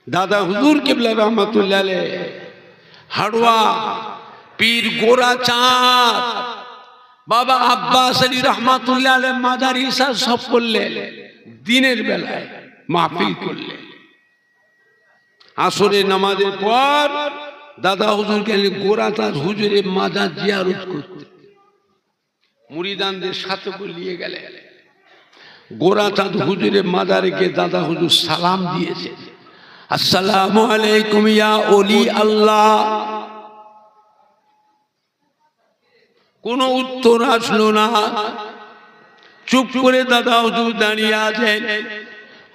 दादा हुजूर किबला रहमतुल्लाह अलैह हाड़वा पीर गोरा चाँद बाबा अब्बास अली रहमतुल्लाह अलैह मादारिसा सब करले दिनेर बेलाय महफिल करले आसरेर नामाजेर पर दादा हुजूर के गोरा चाँद हुजूरेर माजार जियारत करते मुरीदानदेर साथे करे निये गेलेन गोरा चाँद हुजूरेर माजारे के दादा हुजूर सालाम दिएছেন अस्सलामु अलैकुम या ओली अल्लाह कोनो उत्तर आसलो ना चुप करे दादा हुजूर दाঁড়িয়ে আছেন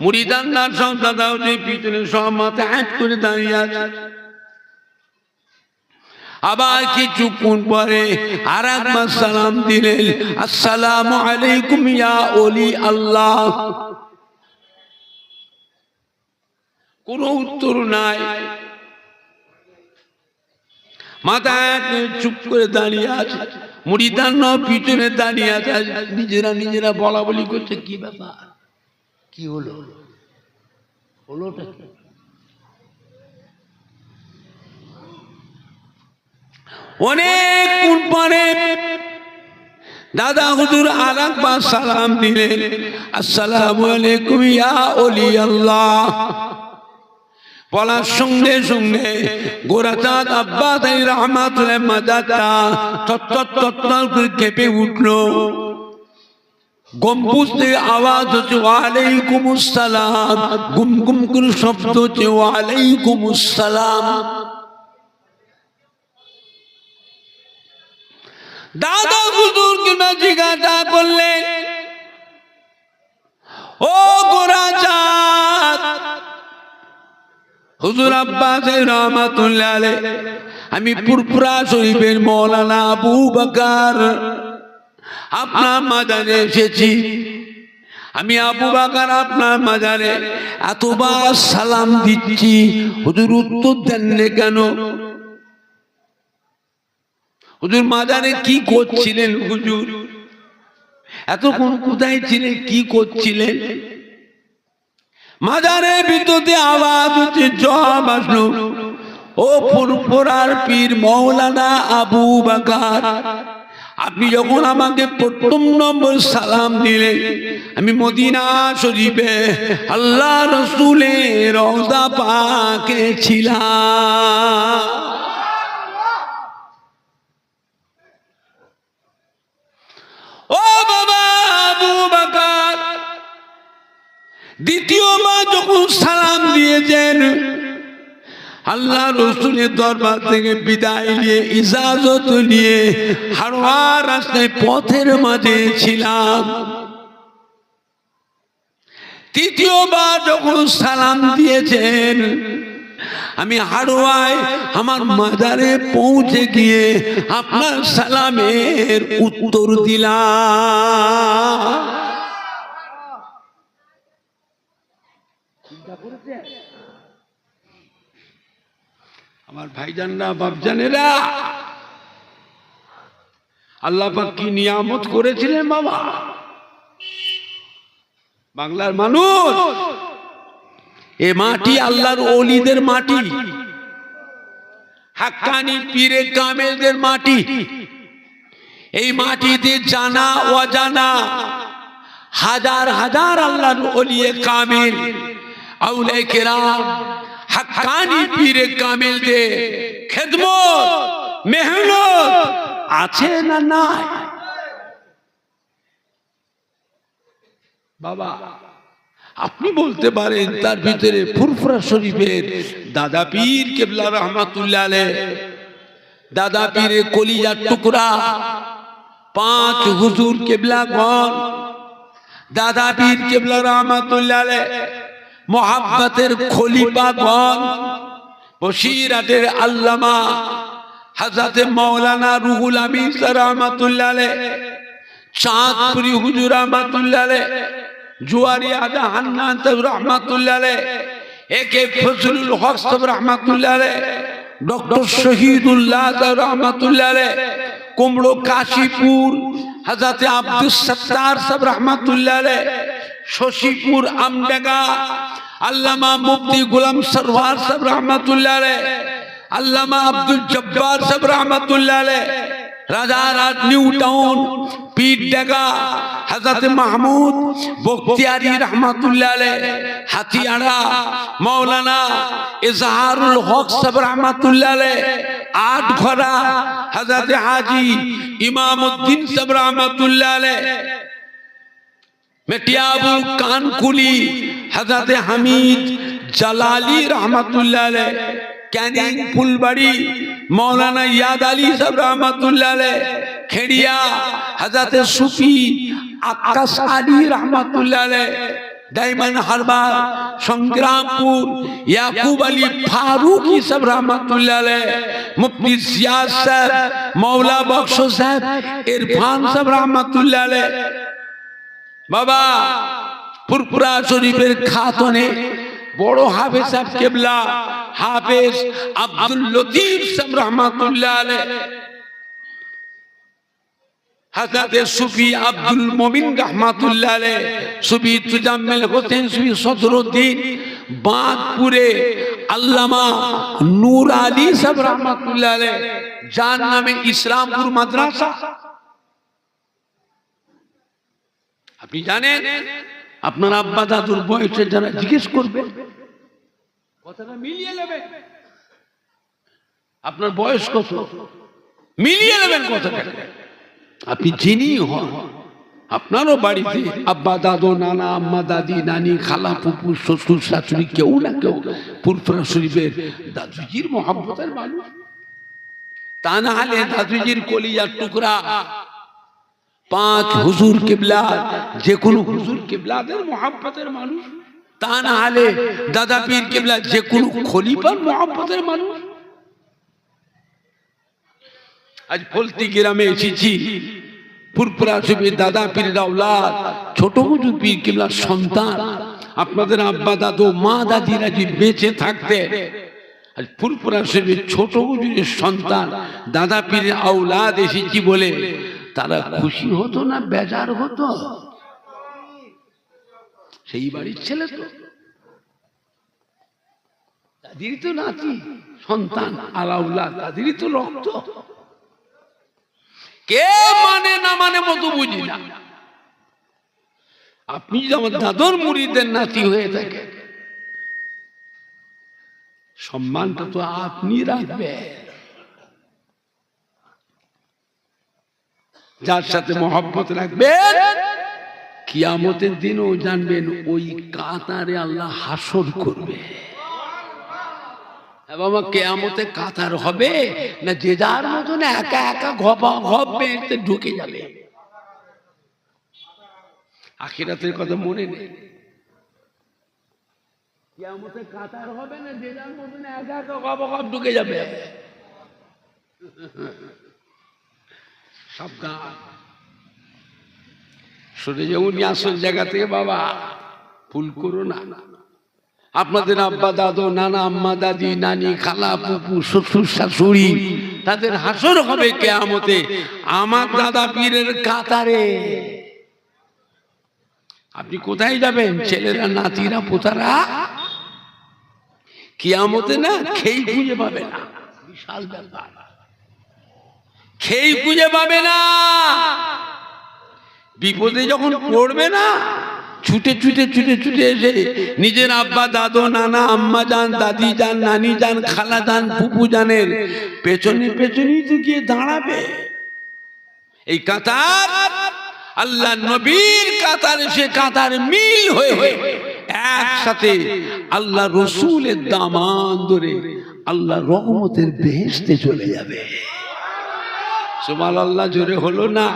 मुरीदानदार सब दादा हुजूर পিছনে সব মাথা হাত করে দাঁড়িয়ে আছে আবার কিছুক্ষণ পরে আরেকবার সালাম দিলেন আসসালামু আলাইকুম ইয়া ওলি আল্লাহ কোনো উত্তর নাই মাথা চুপ করে দাঁড়িয়ে আছে মুরিদানরা পিছনে দাঁড়িয়ে আছে নিজেরা নিজেরা বলা বলি করছে কি ব্যাপার কি হলো হলোটা কি অনেকক্ষণ পরে দাদা হুজুর আরেকবার সালাম দিলেন আসসালামু আলাইকুম ইয়া ওলি আল্লাহ বলার সঙ্গে সঙ্গে গোরা চাঁদ আব্বাস আলী রহমাতুল্লাহ মাজারটা থরথর করে কেঁপে উঠলো গম্বুজ থেকে আওয়াজ হচ্ছে ওয়ালাইকুমুস সালাম গুম গুম করে শব্দ হচ্ছে ওয়ালাইকুমুস সালাম দাদা হুজুরকে জিজ্ঞাসা করলেন ও গোরা চাঁদ হুজুর আব্বাস রহমাতুল্লাহ আলাইহ আমি পুরপুরা শরীফের মাওলানা আবু বকর আপনার মাজারে এসেছি আমি আবু বকর আপনার মাজারে এতবার সালাম দিচ্ছি হুজুর উত্তর দেন না কেন হুজুর মাজারে কি করছিলেন হুজুর এতক্ষণ কোথায় ছিলেন কি করছিলেন মাজারের ভিতরে আওয়াজ হচ্ছে জবাব আসলো ও ফুরফুরার পীর মাওলানা আবু বকর আপনি যখন আমাকে প্রথম নম্বর সালাম দিলেন আমি মদিনা শরীফে আল্লাহ রাসূলের রওজা পাকে ছিলাম ও বাবা আবু বকর দ্বিতীয়বার যখন সালাম দিয়েছেন আল্লাহ রাসূলের দরবার থেকে বিদায় নিয়ে ইজাজত নিয়ে হারওয়া রাস্তায় পথের মাঝে ছিলাম তৃতীয়বার যখন সালাম দিয়েছেন আমি হারওয়ায় আমার মাজারে পৌঁছে গিয়ে আপনার সালামের উত্তর দিলাম আমার ভাইজানরা বাপজানেরা আল্লাহ পাক কি নিয়ামত করেছিলেন বাবা বাংলার মানুষ এ মাটি আল্লাহর ওলিদের মাটি হাক্কানি পীরে কামেলদের মাটি এই মাটিতে জানা অজানা হাজার হাজার আল্লাহর ওলিয়ে কামেল আউলিয়া কেরাম হাক্কানি পীরে কামেলদের খেদমত মেহনত আছে না নাই বাবা আপনি বলতে পারেন তার ভিতরে ফুরফুরা শরীফের দাদা পীর কিবলা রহমাতুল্লাহ আলাইহ দাদা পীরের কলিজার টুকরা পাঁচ হুজুর কিবলাগণ দাদা পীর কিবলা রহমাতুল্লাহ আলাইহ মোহাব্বতের খলিফাগণ বসিরাতের আল্লামা হযরত মাওলানা রুহুল আমিন রহমাতুল্লাহ আলাইহ চাঁদপুরি হুজুর রহমাতুল্লাহ আলাইহ जुआरी आजा हन्नान साहब रहमतुल्लाह अलैह एके फजलुल हक साहब रहमतुल्लाह अलैह डॉक्टर शहीदुल्लाह साहब रहमतुल्लाह अलैह कुमड़ो काशीपुर हजरत अब्दुल सत्तार साहब रहमतुल्लाह अलैह शशिपुर আমডাঙ্গা আল্লামা মুফতি গোলাম সরওয়ার সাহেব রহমাতুল্লাহ আলাইহ, আল্লামা আব্দুল জব্বার সাহেব রহমাতুল্লাহ আলাইহ, রাজারহাট নিউ টাউন পীরডাঙ্গা হযরত মাহমুদ বখতিয়ারি রহমাতুল্লাহ আলাইহ, হাতিয়াড়া মাওলানা ইজহারুল হক সাহেব রহমাতুল্লাহ আলাইহ, আটঘরা হযরত হাজী ইমামউদ্দিন সাহেব রহমাতুল্লাহ আলাইহ, মেটিয়াবুল কানকুলি হযরত হামিদ জালালি রহমাতুল্লাহ আলাইহ, ক্যানিং ফুলবাড়ি মৌলানা ইয়াদ আলী সাহেব রহমাতুল্লাহ আলাইহ, খেড়িয়া হযরত সুফি আকাশ আলী রহমাতুল্লাহ আলাইহ, ডায়মন্ড হারবার সংগ্রামপুর ইয়াকুব আলী ফারুকি সাহেব রহমাতুল্লাহ আলাইহ, মুফতি জিয়াদ সাহেব, মৌলা বক্স সাহেব, ইরফান সাহেব রহমাতুল্লাহ আলাইহ। বাবা ফুরফুরা শরীফের খাতনে বড় হাফেজ সাহেব কেবলা হাফেজ আব্দুল লতিফ সাহেব রহমাতুল্লাহ আলাইহ, হযরত সুফি আব্দুল মুমিন রহমাতুল্লাহ আলাইহ, সুফি তুজাম্মিল হোসেন, সুফি সদরুদ্দিন বাঁধপুরে আল্লামা নূর আলী সাহেব রহমাতুল্লাহ আলাইহ, যার নামে ইসলামপুর মাদ্রাসা। আপনি জানেন আপনার আব্বা দাদুর বয়সে যারা জিজ্ঞেস করবে কথাটা মিলিয়ে নেবেন, আপনার বয়স কত মিলিয়ে নেবেন কথাটা। আপনি যিনি হন আপনারও বাড়িতে আব্বা দাদু নানা আম্মা দাদি নানি খালা ফুপু শ্বশুর শাশুড়ি কেউ না কেউ ফুরফুরা শরীফের দাদুজির মহব্বতের মানুষ, তা না হলে দাদুজির কলিজার টুকরা পাঁচ হুজুর কিবলা, যে কোনো হুজুর কিবলাদের মহব্বতের মানুষ, তা না হলে দাদা পীর কিবলা যে কোনো খলিফার মহব্বতের মানুষ। আজ ফলতি গ্রামে এসেছি, ফুরফুরা শরীফের দাদা পীরের আওলাদ ছোট হুজুর পীর কিবলার সন্তান। আপনাদের আব্বা দাদু মা দাদিরা যদি বেঁচে থাকতে আজ ফুরফুরা শরীফের ছোট হুজুরের সন্তান দাদা পীরের আওলাদ এসেছি বলে তারা খুশি হতো না বেজার হতো? সেই বাড়ির ছেলে তো, তাদেরই তো নাতি সন্তান আলাউল্লাহ, তাদেরই তো রক্ত। কে মানে না মানে মতো বুঝি না। আপনি যদি আমার দাদুর মুরিদের নাতি হয়ে থাকে সম্মানটা তো আপনি রাখবেন। যার সাথে মহব্বত রাখবেন কিয়ামতের দিনও জানবেন ওই কাতারে আল্লাহ হাসর করবে। বাবা কিয়ামতে কাতার হবে না যে যার মতন একা একা ঘপা ঘপ বেঁধে ঢুকে যাবে? আখিরাতের কথা মনে নেই। কিয়ামতে কাতার হবে না যে যার মতন একা একা ঘপা ঘপ ঢুকে যাবে? সাবধান, সরে যেমন আসল জায়গা থেকে বাবা ভুল করো না। আপনাদের আব্বা দাদু নানা আম্মা দাদি নানি খালা পুপু শ্বশুর শাশুড়ি তাদের হাসর হবে কিয়ামতে আমার দাদা পীরের কাতারে। আপনি কোথায় যাবেন? ছেলেরা নাতিরা পোতারা কিয়ামতে না খেই খুঁজে পাবে না। বিশাল ব্যাপার, খেই খুঁজে পাবে না। বিপদে যখন পড়বে না ছুটে ছুটে ছুটে ছুটে এসে নিজের আব্বা দাদু নানা আম্মা যান দাদি যান নানি যান খালা যান ফুপু জানের পেছনে পেছনেই তো গিয়ে দাঁড়াবে। এই কাতার আল্লাহ নবীর কাতার, সে কাতার মিল হয়ে একসাথে আল্লাহ রসুলের দামান ধরে আল্লাহ রহমতের বেহেশতে চলে যাবে। সুবহানাল্লাহ জোরে হলো না?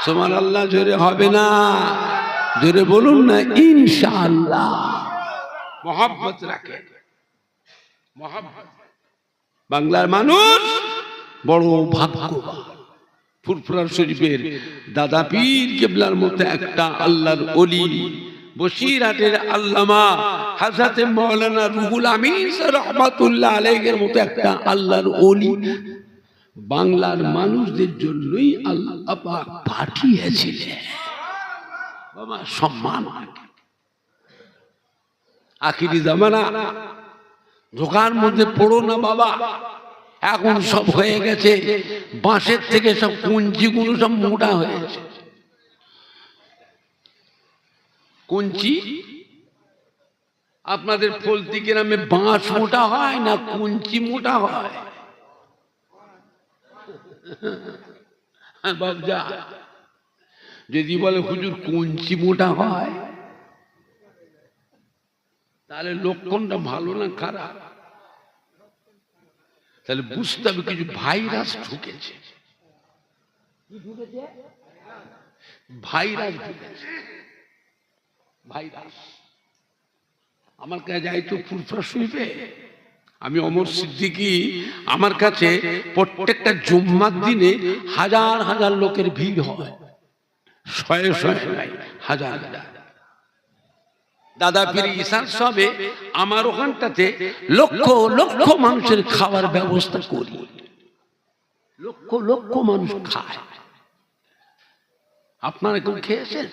সুবহানাল্লাহ জোরে হবে না? জোরে বলুন না ইনশাআল্লাহ। মহব্বত রাখে, মহব্বত। বাংলার মানুষ বড় ভাগ্যবান। ফুরফুরা শরীফের দাদা পীর কেবলার মতো একটা আল্লাহর ওলি, বসিরহাটের আল্লামা হযরত মাওলানা রুহুল আমিন রাহমাতুল্লাহ আলাইহির মতো একটা আল্লাহর ওলি বাংলার মানুষদের জন্যই আল্লাহ পাক পাঠিয়েছিলেন। বাবা সম্মান। আখিরি জামানা, ধোকার মধ্যে পড়ো না বাবা। এখন সব হয়ে গেছে, বাঁশের থেকে সব কঞ্চিগুলো সব মোটা হয়েছে। কঞ্চি আপনাদের ফলতি গ্রামে বাঁশ মোটা হয় না কঞ্চি মোটা হয়? বাবজা যদি বলে হুজুর কঞ্চি মোটা হয়, তাহলে লক্ষণটা ভালো না খারাপ? তাহলে বুঝতে হবে কিছু ভাইরাস ঢুকেছে। ভাইরাস ঢুকেছে, ভাইরাস। আমার কাছে যাই তো ফুরফুরা শুইবে। আমি অমর সিদ্দিকী, আমার কাছে প্রত্যেকটা জুম্মার দিনে হাজার হাজার লোকের ভিড় হয়, শয়ে শয়ে নাই, হাজার হাজার। দাদা পীর ইসার সবে আমার ওখানটাতে লক্ষ লক্ষ মানুষের খাওয়ার ব্যবস্থা করি, লক্ষ লক্ষ মানুষ খায়। আপনারা কেউ খেয়েছেন?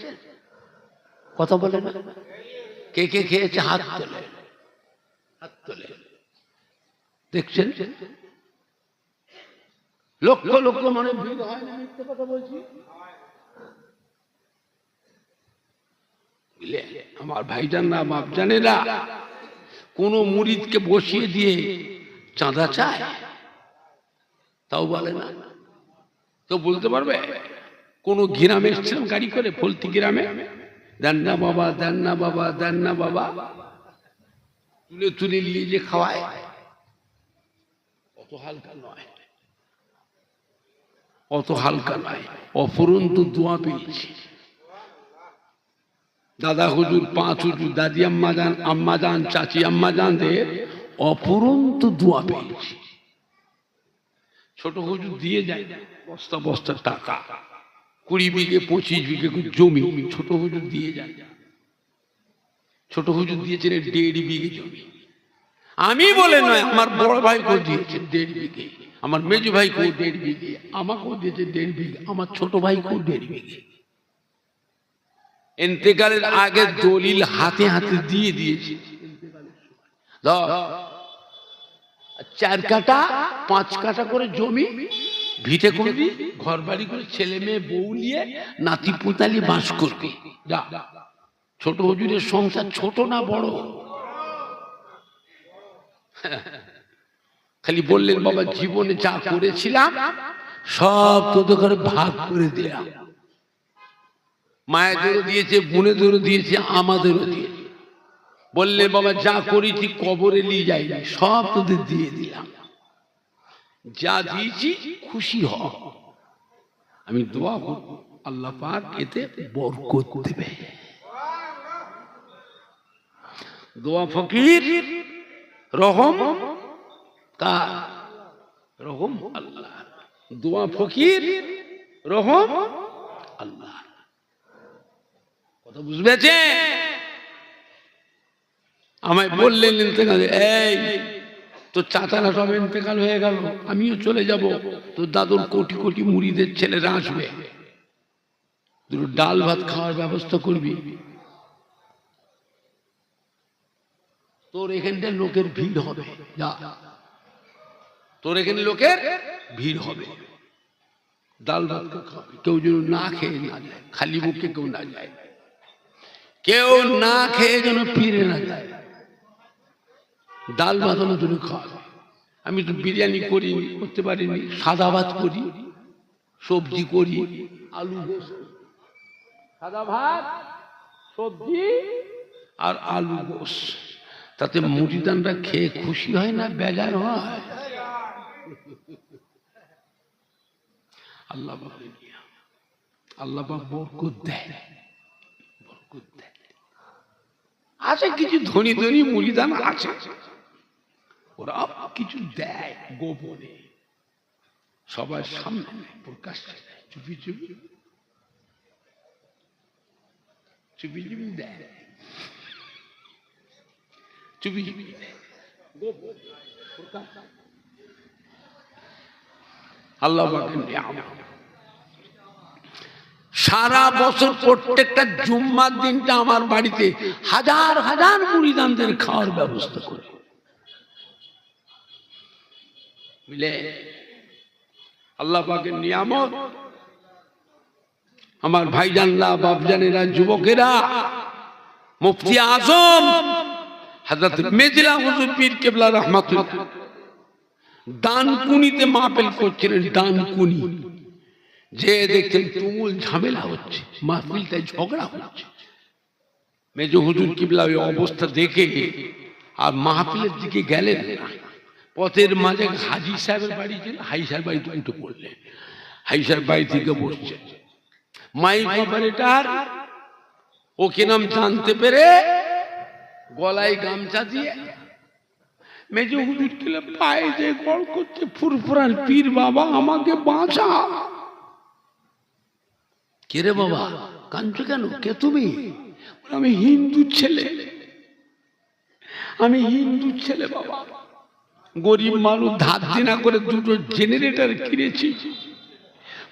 কথা বলে না, কে কে খেয়েছে? হাত তোলে, হাত তোলে। দেখছেন লক্ষ লক্ষ মানে ভিড় হয় না, মিথ্যে কথা বলছি? আমার ভাইজান না বাপ জানেরা, কোন মুরিদকে বসিয়ে দিয়ে চাঁদা চায়? তাও বলে না। কেউ বলতে পারবে? কোন গ্রামে এসেছিলাম গাড়ি করে, ফলতি গ্রামে, দেন না বাবা, দেন না বাবা, দেন না বাবা, তুলে তুলে নিয়ে যে খাওয়ায়, অত হালকা নয়, অত হালকা নয়। অপরন্তু দোয়া পেয়েছি দাদা হুজুর, 5 হুজুর, দাদি আম্মা যান, চাচি আম্মা জানদের অপরন্তু দোয়া পেয়েছি। ছোট হুজুর দিয়ে যায় বস্তা বস্তা টাকা, 20 বিঘে 25 বিঘে জমি ছোট হুজুর দিয়ে যায়। ছোট হুজুর দিয়েছেন 1.5 বিঘে জমি। আমি বলে নয়, আমার বড় ভাই কেউ দিয়েছে 1.5 বিঘে, আমার মেজ ভাই কেউ 1.5 বিঘে, আমাকেও দিয়েছে 1.5 বিঘে, আমার ছোট ভাই কেউ 1.5 বিঘে। ইন্তেকালের আগে দলিল হাতে হাতে দিয়ে দিয়েছি। 4 কাঠা 5 কাঠা করে জমি ভিটে করবি, ঘর বাড়ি করে ছেলে মেয়ে বউ নিয়ে নাতি পুতালি বাস করবে। যা, ছোট হুজুরের সংসার ছোট না বড়? খালি বললেন বাবা জীবনে যা করেছিলাম সব তোদের ঘরে ভাগ করে দিলাম। মায়েদেরও দিয়েছে, বোনেদেরও দিয়েছে, আমাদেরও দিয়েছে। বললে বাবা যা করেছি কবরে নিয়ে যাই, সব তোদের দিয়ে দিলাম, যা দিয়েছি খুশি হ। আমি দোয়া করব আল্লাহ পাক এতে বরকত দেবে। দোয়া ফকির রহম কার? রহম আল্লাহ। দোয়া ফকির রহম আল্লাহ। কথা বুঝবেছে? আমায় বললেন ইন্তেকাল, এই তোর চাচারা সব ইন্তেকাল হয়ে গেল, আমিও চলে যাব, তোর দাদুর কোটি কোটি মুড়িদের ছেলেরা আসবে, দুটো ডাল ভাত খাওয়ার ব্যবস্থা করবি। তোর এখানটা লোকের ভিড় হবে, যা, তোর এখানে লোকের ভিড় হবে, ডাল ভাত খাওয়াবি। কেউ যেন না খেয়ে না যায়, খালি মুখে কেউ না যায়, কেউ না খেয়ে যেন ফিরে না যায়, ডাল ভাত তুমি খাওয়াবে। আমি তো বিরিয়ানি করি, করতে পারিনি, সাদা ভাত করি, সবজি করি, আলু, সাদা ভাত, সবজি আর আলু গোস। তাতে মুড়িদানরা খেয়ে খুশি হয় না বেজার হয়? আল্লাহ আল্লাহ বরকত দেয়, বরকত দেয়। আছে কিছু ধনী ধনী মুড়িদান আছে, ওরা কিছু দেয় গোপনে, সবার সামনে প্রকাশ্যে চুপি চুপি চুপি চুপি দেয়, চুপি চুপি দেয়। আল্লাহ সারা বছর প্রত্যেকটা জুম্মার দিনটা আমার বাড়িতে হাজার হাজার মুরিদানদের খাওয়ার ব্যবস্থা করি। বুঝলে আল্লাহ পাকের নিয়ামত। আমার ভাইজানরা, বাপজানেরা, যুবকেরা, মুফতি আজম হযরত মেজলা হুজুর পীর কেবলা রাহমাতুল্লাহ দানকুনিতে মাহফিল করছিলেন। দানকুনি যে দেখছেন তুমুল ঝামেলা হচ্ছে, মাহফিলটায় ঝগড়া হচ্ছে। মেজ হুজুর কিবলা ওই অবস্থা দেখে আর মাহফিলের দিকে গেলেন না। পথের মাঝে হাজি সাহেবের বাড়ি ছিল, হাই সাহেব বাড়িতে উঠে পড়লেন। হাই সাহেব বাড়ি থেকে বসছে, মাইক অপারেটর ওকে নাম জানতে পেরে গলায় গামছা দিয়ে মেজ হুজুর কিবলা পায়ে যে গড় করছে, ফুরফুরান পীর বাবা আমাকে বাঁচা। কে রে বাবা, কাঁদছো কেন? কে তুমি? আমি হিন্দু ছেলে, আমি হিন্দু ছেলে বাবা, গরিব মানুষ, ধার দেনা করে দুটো জেনারেটর কিনেছি।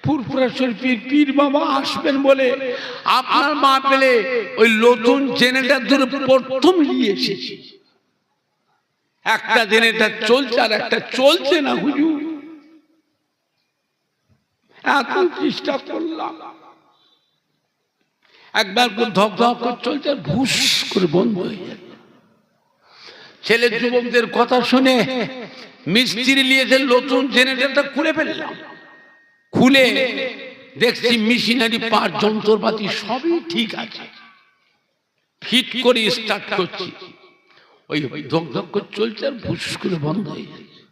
ফুরফুরা শরীফের পীর বাবা আসবেন বলে আপনার মা পেলে ওই নতুন জেনারেটর ধরে প্রথম নিয়ে এসেছি। একটা জেনারেটর চলছে আর একটা চলছে না হুজুর। এত চেষ্টা করলাম, একবার ধক ধক করে চলছে, ভুস করে বন্ধ হয়ে যায়। ছেলে যুবকদের কথা শুনে মিস্ত্রি নিয়েছে, নতুন জেনারেটরটা খুলে ফেললাম। খুলে দেখছি মেশিনারি পার্ট, যন্ত্রপাতি সবই ঠিক আছে। ফিট করে স্টার্ট করছি, ওই ধক ধক করে চলছে আর ভুস করে বন্ধ হয়ে যাচ্ছে।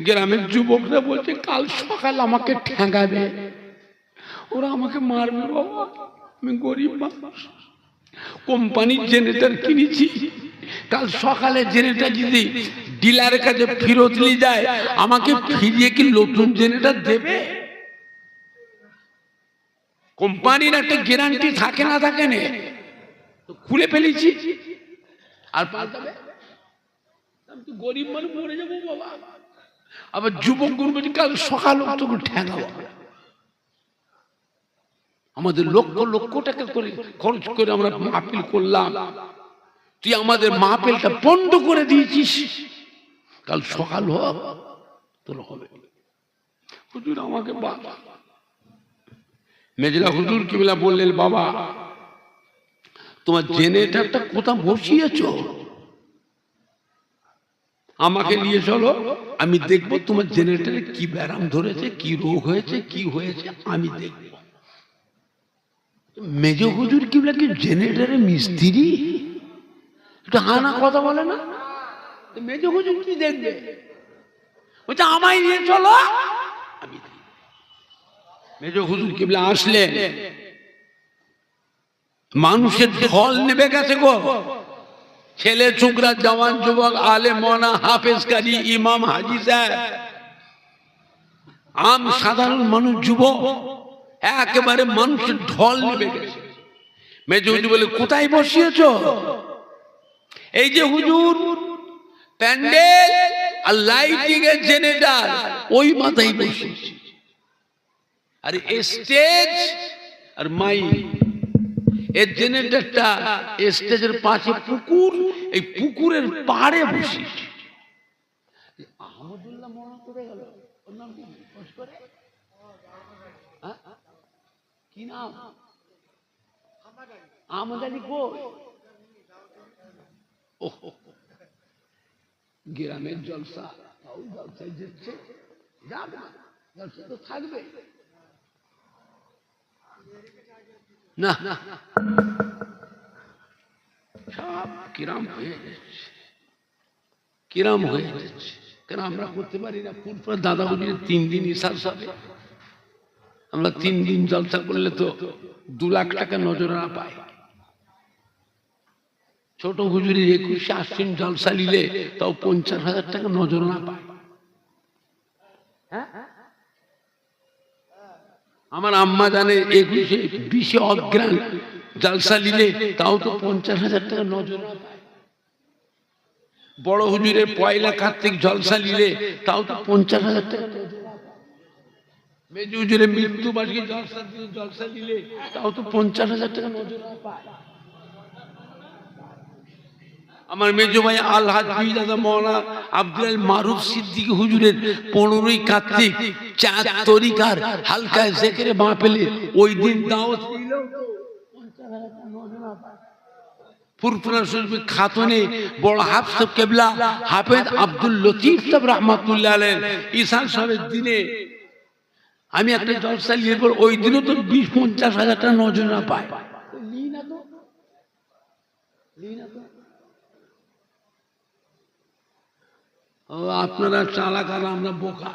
গ্রামের যুবকরা বলছে কাল সকাল আমাকে ঠ্যাঙ্গাবে, ওরা আমাকে মারবে বাবা, আমি গরিব মানুষ, কোম্পানির জেনারেটর কিনেছি, কাল সকালে জেনারেটর যদি ডিলারের কাছে ফেরত নিয়ে যায় আমাকে ফিরিয়ে কি নতুন জেনারেটর দেবে? কোম্পানির একটা গ্যারান্টি থাকে না থাকে না, খুলে ফেলেছি আর পাল্টাবে, আমি তো গরিব মানুষ, মরে যাবো বাবা। আবার যুবক বলছে কাল সকাল তোকে ঠ্যাঙ্গাবো। আমাদের লক্ষ লক্ষ টাকা করে খরচ করে আমরা মাহফিল করলাম, তুই আমাদের মাহফিলটা বন্ধ করে দিয়েছিস, কাল সকাল হোক তোর হবে। হুজুর আমাকে বাবা, মেজলা হুজুর কিবলা বললেন বাবা তোমার জেনারেটরটা কোথা বসিয়েছ, আমাকে নিয়ে চলো, আমি দেখবো তোমার জেনারেটরে কি ব্যারাম ধরেছে, কি রোগ হয়েছে, কি হয়েছে আমি দেখবো। মেজ হুজুর কিবলা কি জেনারেটরের মিস্ত্রি? এটা হানা কথা বলে না। মেজ হুজুর কি দেখবে? বলছে আমায় নিয়ে চলো, আমি মেজ হুজুর কিবলা আসলেন। মানুষের ঢল নেবে গেছে গো, ছেলে ছোকরা, জওয়ান যুবক, আলেম মওলানা, হাফেজ কাজী, ইমাম, হাজী সাহেব, আম সাধারণ মানুষ, যুবক, একেবারে মানুষের ঢল নেবে গেছে। মেজ হুজুর বলে কোথায় বসিয়েছ? এই যে হুজুর প্যান্ডেল আর লাইটিং এর জেনারেটর ওই মাথায় বসিয়েছি, আর স্টেজ আর মাইক এর জেনারেটরটা স্টেজের পাশে পুকুর, এই পুকুরের পাড়ে বসিয়েছি। আহমদুল্লাহ মনে করে গেল, ওর নাম কি? কি নাম? আহমদ আলী ঘোষ। গ্রামের জলসা, জলসায় যাচ্ছে, যাবে জলসা তো থাকবে না, সব কিরাম হয়ে যাচ্ছে, কিরাম হয়ে যাচ্ছে। কেন আমরা করতে পারি না? ফুরফুরা দাদা হুজুরের 3 দিন ইশার সাথে আমরা 3 দিন জলসা করলে তো 2 লাখ টাকা নজরানা পাই। ছোট হুজুরের 21 আশ্বিন জলসা নিলে তাও 50,000 টাকা নজরানা পায়। আমার আম্মা জানে 21-20 অগ্রাণ জলসা নিলে তাও তো 50,000 টাকা নজরানা পায়। বড় হুজুরের পয়লা কার্তিক জলসা নিলে তাও তো 50,000 টাকা নজরানা পায়। মেজু হুজুরের মৃত্যু বার্ষিকী জলসা দিলে তাও তো 50,000 টাকা নজর পায়। আমার মেজো ভাই আলহাজ পীরজাদা মাওলানা আব্দুল মারুফ সিদ্দিকী হুজুরের 15ই কার্তিক চাঁদ তরিকার হালকা জিকিরে মাহফিলে ওই দিন দাওয়াত ছিল তো 50,000 টাকা নজর পায়। ফুরফুরা শরীফ খাতুনে বড় হাফেজ কেবলা হাফেজ আব্দুল লতিফ সাহেব রাহমাতুল্লাহ আলাইহি ঈশান সাহেবের দিনে আমি একটা জলসা নিয়ে পর ওই দিনও তো 20-50,000 টাকা নজর না পায়। ও আপনারা চালাক আর আমরা বোকা,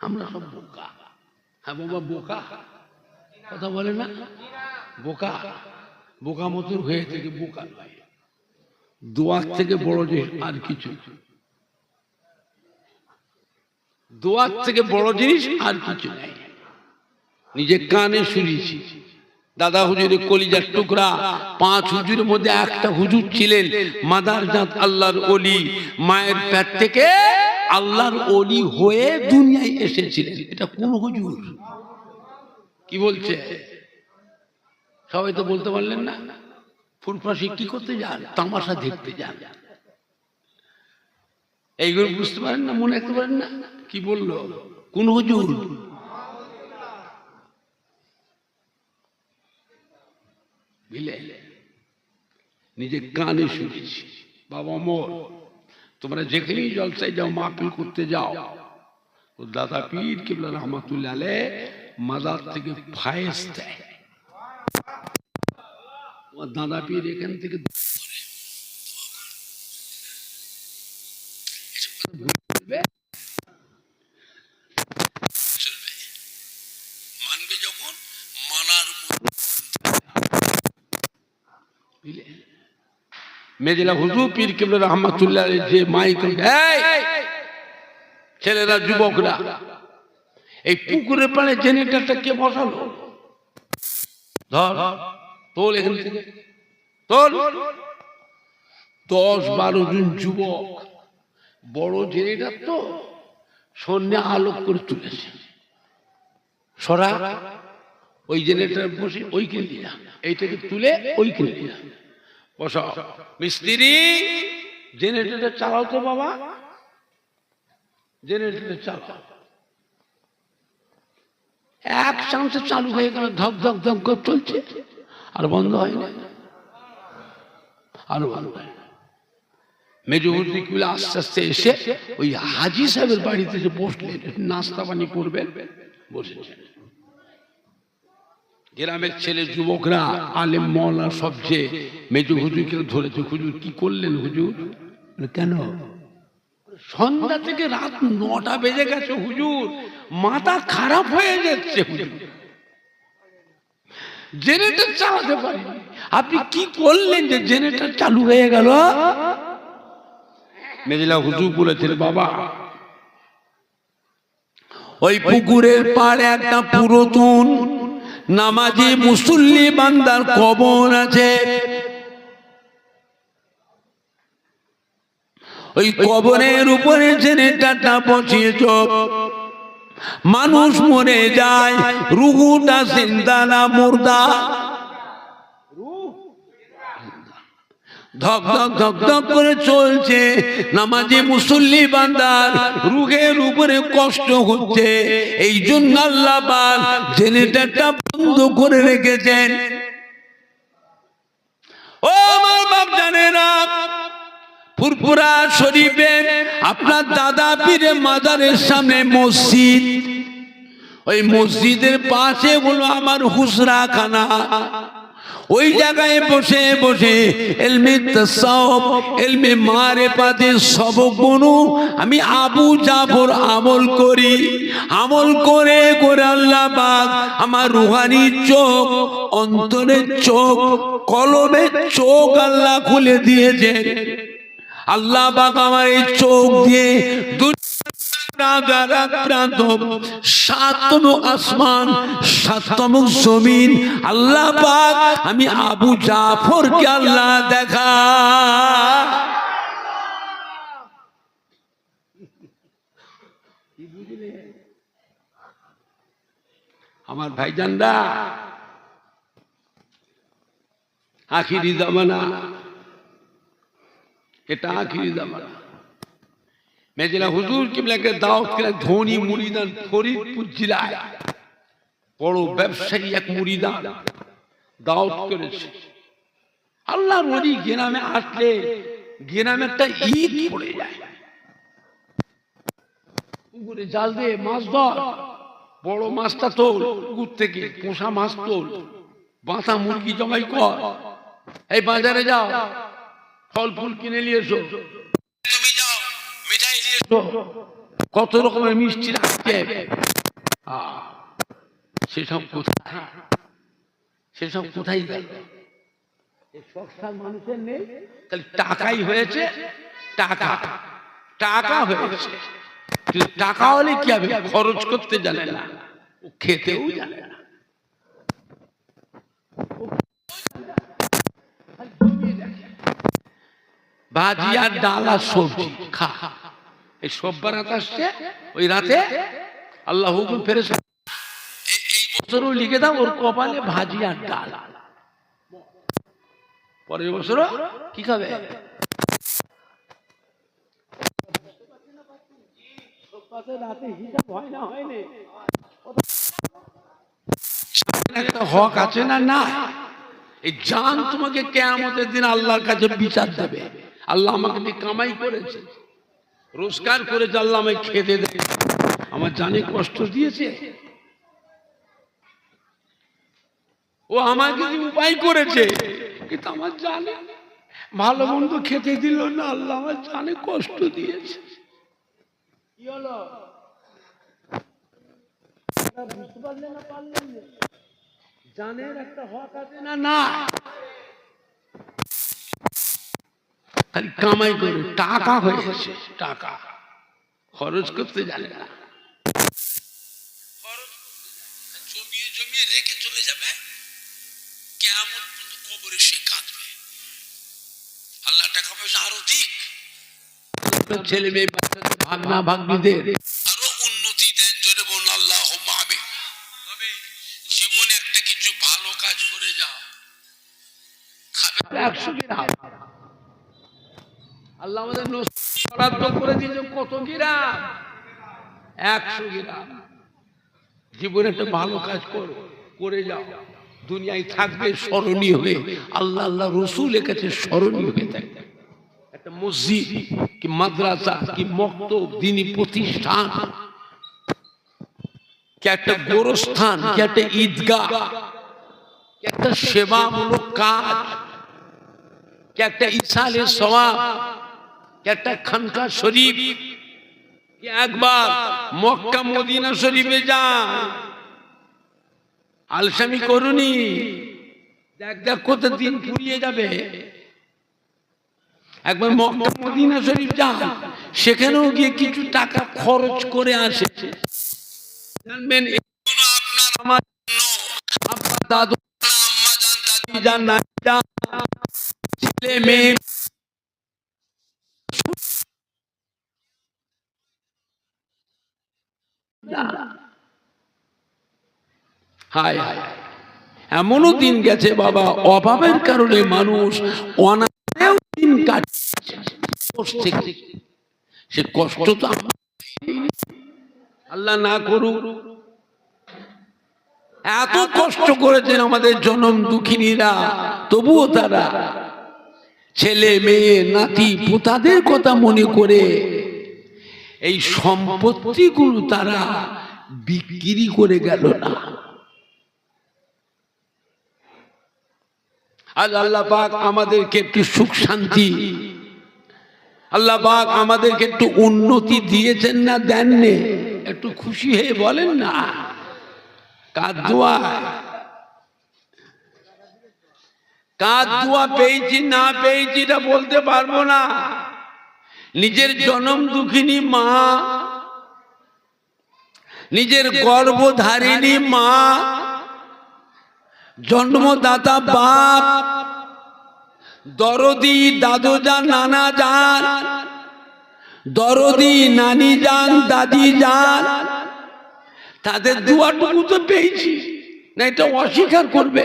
আমরা সব বোকা। হ্যাঁ বাবা বোকা, কথা বলে না বোকা, বোকা মতো হয়ে থেকে বোকা নয়। দোয়ার থেকে বড় জিনিস আর কিছু, দোয়ার থেকে বড় জিনিস আর কিছু নেই। নিজে কানে শুনেছি দাদা হুজুরের কলিজার টুকরা 5 হুজুরের মধ্যে একটা হুজুর ছিলেন মাদারজাত আল্লাহর ওলি, মায়ের পেট থেকে আল্লাহর ওলি হয়ে দুনিয়ায় এসেছিলেন। এটা কোন হুজুর? কি বলছে? সবাই তো বলতে পারলেন না। ফুরফুরা কি করতে যান? তামাশা দেখতে যান। এইগুলো বুঝতে পারেন না, মনে রাখতে পারেন না। কি বললো? কোন হুজুর? নিজে কানে শুনেছি। বাবা মোর, তোমরা যেখানেই জলসায় যাও, মাহফিল করতে যাও, তো দাদা পীর কেবলা রহমাতুল্লাহ আলাইহি মাজার থেকে ফায়েজ দেয়। দাদা পীর এখান থেকে মানবে যখন মানার মেজলা হুজুর পীর কেবলা রহমাতুল্লাহ আলাইহি যে মাইক, ছেলেরা যুবকরা, এই পুকুরের পাড়ে জেনারেটরটা কে বসালো? ধর তোল এখান থেকে, তোল। 10-12 জন যুবক, বড় জেনারেটর তো, সন্ধ্যে আলোক করে তুলেছে। সরা ওই জেনারেটর বসে ওইখানে দিলাম, এইটাকে তুলে ওইখানে দিলাম। বসা মিস্ত্রি, জেনারেটরটা চালাও তো বাবা, জেনারেটরটা চালাও। এক চান্সে চালু হয়ে গেল, ধক ধক ধক করে চলছে, আর বন্ধ হয় না, আরো বন্ধ হয় না। মেজো হুজুর আস্তে আস্তে এসে ওই হাজি সাহেবের বাড়িতে যে বসলেন, নাস্তা পানি করবেন, বসেছেন। গ্রামের ছেলে যুবকরা, আলেম মওলানা সবচেয়ে মেজো হুজুরকে ধরেছে। হুজুর কি করলেন? হুজুর কেন? সন্ধ্যা থেকে রাত 9টা বেজে গেছে হুজুর, মাথা খারাপ হয়ে যাচ্ছে হুজুর, জেনারেটর চালাতে পারি। আপনি কি করলেন যে জেনারেটর চালু হয়ে গেল? মেজলা হুজুর বলেছিল, বাবা ওই পুকুরের পাড়ে একটা পুরাতন নামাজি মুসল্লি বান্দার কবর আছে। ওই কবরের উপরে জেনারেটরটা বসিয়েছ, মানুষ মরে যায়, রুহুটা জিন্দা না মুর্দা? ধক ধক ধক ধক করে চলছে, নামাজি মুসল্লি বান্দার রুহের উপরে কষ্ট হচ্ছে। এই জন্য আল্লাহ পাক জেনারেটরটা বন্ধ করে রেখেছেন। ও আমার বাপ জানেরা, ফুরফুরা শরীফে আপনার দাদা পীরের মাজারের সামনে মসজিদ, ওই মসজিদের পাশে হলো আমার হুজরাখানা। ওই জায়গায় বসে বসে ইলমে তাসাউফ, ইলমে মারিফাতের সবক গুলো আমি আবু জাফর আমল করি। আমল করে করে আল্লাহ পাক আমার রুহানি চোখ, অন্তরের চোখ, কলবের চোখ আল্লাহ খুলে দিয়েছেন। আল্লাহ পাক আমার এই চোখ দিয়ে সাতম আসমান, সাতম জমিন আল্লাহ পাক আমি আবু জাফরকে আল্লাহ দেখা। আমার ভাইজানরা, আখিরি জামানা, এটা আখিরি জামানা। মেজলা হুজুর কিবলাকে দাওয়াত করে ধনী মুরিদান ফরিদপুর জেলায় বড় ব্যবসায়ী এক মুরিদান দাওয়াত করেছে। আল্লাহর ওলি গ্রামে আসলে গ্রামে একটা ঈদ পড়ে যায়। পুকুরে জাল দিয়ে মাছ ধর, বড় মাছটা তোল, পুকুর থেকে পোষা মাছ তোল, বাঁচা মুরগি জমাই কর, এই বাজারে যাও ফল ফুল কিনে নিয়ে এসো, তুমি যাও মিঠাই নিয়ে এসো, কত রকমের মিষ্টি রাখতে। সেসব কোথায়, সেসব কোথায় গেল? মানুষের নেই, তাহলে টাকাই হয়েছে, টাকা টাকা হয়েছে। টাকা হলে কি হবে? খরচ করতে জানে না, খেতেও জানে না। ভাজি আর ডাল আর সবজি খা, এই সব্বার রাত আসছে, ওই রাতে আল্লাহ হুকুম ফেরেশতা এই বছরও লিখে দাও ওর কপালে ভাজি আর ডাল, পরের বছরও কি খাবে? একটা হক আছে না? না, এই জান তোমাকে কিয়ামতের দিন আল্লাহর কাছে বিচার দেবে। আল্লাহ আমাকে কামাই করেছে, রোজগার করেছে, আল্লাহ আমাকে খেতে দেয়, আমার জানে কষ্ট দিয়েছে, ও আমাকে উপায় করেছে, কিন্তু আমার জানে ভালো মন্দ খেতে দিল না, আল্লাহ আমার জানে কষ্ট দিয়েছে। কি হলো? বুঝতে পারলেন না? পারলেন না? জানের একটা হক আছে না? না, খালি কামাই করে টাকা হয়ে গেছে, টাকা খরচ করতে জানে না, জমিয়ে জমিয়ে রেখে চলে যাবে, কিয়ামত পর্যন্ত কবরে সে কাঁদবে। আল্লাহ টাকা পয়সা আরো দিক, ছেলে মেয়ে ভাগনা ভাগ্নিদের আরো উন্নতি দেন, জোরে বলুন আল্লাহুম্মা আমিন। তবে জীবনে একটা কিছু ভালো কাজ করে যাও, খাবে 100 গ্রাম। আল্লাহ আমাদের বরাদ্দ করে দিয়েছে কত গ্রাম? 100 গ্রাম। জীবনে একটা ভালো কাজ করো, করে যাও, দুনিয়ায় থাকবে স্মরণীয় হয়ে, আল্লাহ আল্লাহ রসুলের কাছে স্মরণীয় হয়ে থাকবে। একটা মসজিদ কি মাদ্রাসা কি মক্তব দ্বীনি প্রতিষ্ঠান কি একটা গোরস্থান কি একটা ঈদগাহ কি একটা সেবামূলক কাজ কি একটা ইসালে সওয়াব কি একটা খানকা শরীফ কি একবার মক্কা মদিনা শরীফে যান, আলসামি করুনি, দেখ দেখ কত দিন ফুরিয়ে যাবে। একবার মক্কা মদিনা শরীফ যান, সেখানেও গিয়ে কিছু টাকা খরচ করে আসে, জানবেন এগুলো আপনার আমার জন্য, আপনার দাদু আম্মা জান দাদি জান নানি জান ছেলে মেয়ে হায় হায়, এমনও দিন গেছে বাবা, অভাবের কারণে মানুষ অনাথেও দিন কাটছে, সে কষ্ট তো আল্লাহ না করুক। এত কষ্ট করেছেন আমাদের জনম দুঃখিনীরা, তবুও তারা ছেলে মেয়ে নাতি পোতাদের কথা মনে করে এই সম্পত্তিগুলো তারা বিক্রি করে গেল না। আজ আল্লাহ পাক আমাদেরকে একটু সুখ শান্তি, আল্লাহ পাক আমাদেরকে একটু উন্নতি দিয়েছেন না দেননি? একটু খুশি হয়ে বলেন না, কার দোয়া, কার দোয়া পেয়েছি না পেয়েছি এটা বলতে পারবো না। নিজের জনম দুঃখিনী মা, নিজের গর্ভধারিণী মা, জন্মদাতা বাপ, দরদি দাদু যান নানা যান, দরদি নানি যান দাদি যান, তাদের দুয়াটুকু তো পেয়েছি, না এটা অস্বীকার করবে?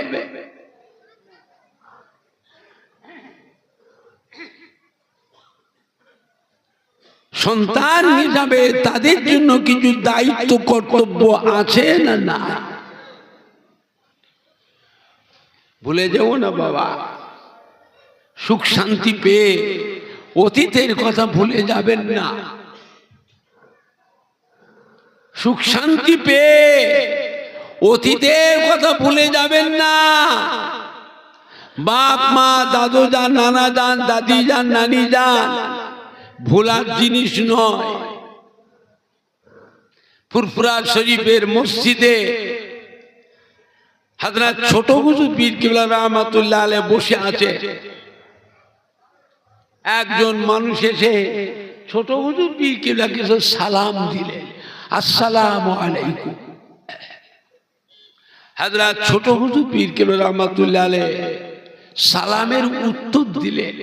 সন্তান হিসাবে তাদের জন্য কিছু দায়িত্ব কর্তব্য আছে না না? ভুলে যাও না বাবা, সুখ শান্তি পেয়ে অতীতের কথা ভুলে যাবেন না। সুখ শান্তি পেয়ে অতীতের কথা ভুলে যাবেন না। বাপ মা, দাদু যান, নানা যান, দাদি যান, নানি যান, ভোলার জিনিস নয়। ফুরফুরা শরীফের মসজিদে হযরত ছোট হুজুর পীর কিবলা রাহমাতুল্লাহ আলাইহি বসে আছে। একজন মানুষ এসে ছোট হুজুর পীর কিবলাকে সালাম দিলেন, আসসালামু আলাইকুম। হযরত ছোট হুজুর পীর কিবলা রাহমাতুল্লাহ আলাইহি সালামের উত্তর দিলেন।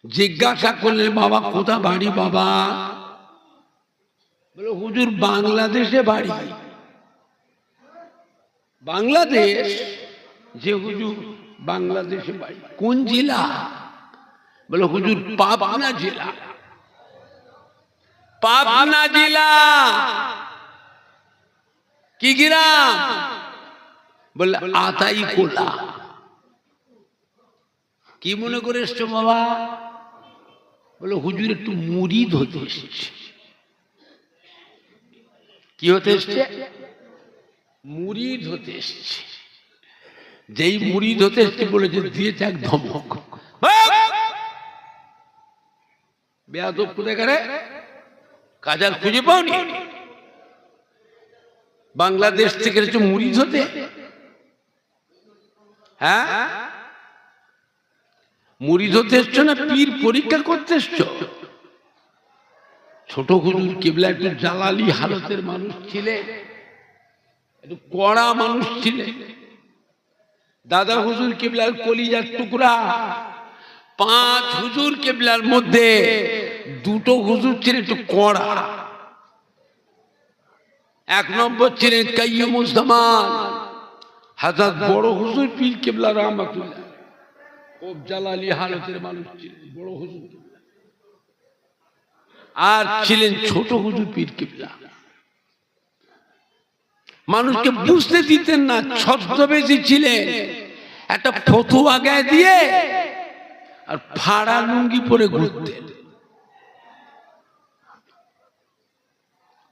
জিজ্ঞাসা করলেন, বাবা কোথা বাড়ি? বাবা বলে, হুজুর বাংলাদেশে বাড়ি। বাংলাদেশ? যে হুজুর বাংলাদেশে বাড়ি। কোন জেলা? বলে, হুজুর পাবনা জেলা। পাবনা জেলা? কি গ্রাম? বলে, আতাই কোলা। কি মনে করে এসছো বাবা? বলে, হুজুর একটু মুরিদ হতে এসেছে। কি হতে এসছে? মুরিদ হতে এসেছে। যেই মুরিদ হতে এসছে বলেছে, দিয়েছে এক ধমক। বেয়াদব কোথায় করে? কাজ আর খুঁজে পাওনি? বাংলাদেশ থেকে এসেছো মুরিদ হতে? হ্যাঁ, মুরিদ হতে এসছো না পীর পরীক্ষা করতে এসছো? ছোট হুজুর কিবলা একটু জালালি হালতের মানুষ ছিলেন, একটু কড়া মানুষ ছিলেন। দাদা হুজুর কিবলার কলিজার টুকরা। 5 হুজুর কিবলার মধ্যে 2টো হুজুর ছিলেন একটু কড়া। 1 নম্বর ছিলেন কাইয়ুমুজ্জামান হযরত বড় হুজুর পীর কিবলা রাহমাতুল্লাহ, খুব জালালি হালতের মানুষ ছিলেন বড় হুজুর। আর ছিলেন ছোট হুজুর পীর কিবলা। মানুষকে বুঝতে দিতেন না, ছদ্মবেশী ছিলেন। একটা ফতুয়া গায়ে দিয়ে আর ফাড়া লুঙ্গি পরে ঘুরতেন।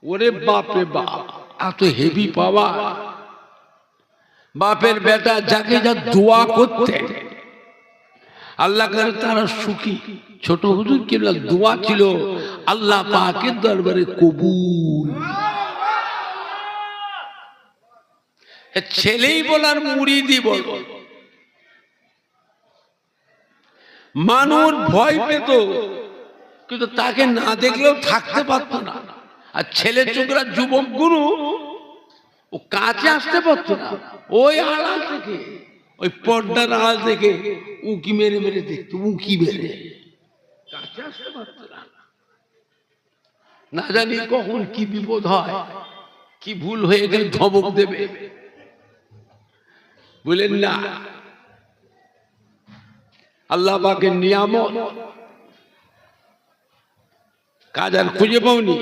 ওরে বাপরে বাপ, এত হেভি পাওয়ার। বাপের বেটা যাকে যা দোয়া করতেন, আল্লাহ করে তারা সুখী। ছোট হুজুর কিবলা দোয়া ছিল আল্লাহ পাকের দরবারে কবুল। ছেলেই বলার মুরিদি বল। মানুষ ভয় পেত, কিন্তু তাকে না দেখলেও থাকতে পারত না। আর ছেলে ছোকরা যুবক গুরু ও কাছে আসতে পারত না। ওই আড়াল থেকে, ওই পর্দার আড়াল থেকে উঁকি মেরে মেরে দেখত, উঁকি মেরে কাছে আসতে পারত না। না জানি কখন কি বিপদ হয়, কি ভুল হয়ে গেলে ধমক দেবে। বলেন না, আল্লাহ পাকের নিয়ামত। কাজ আর খুঁজে পাওনি?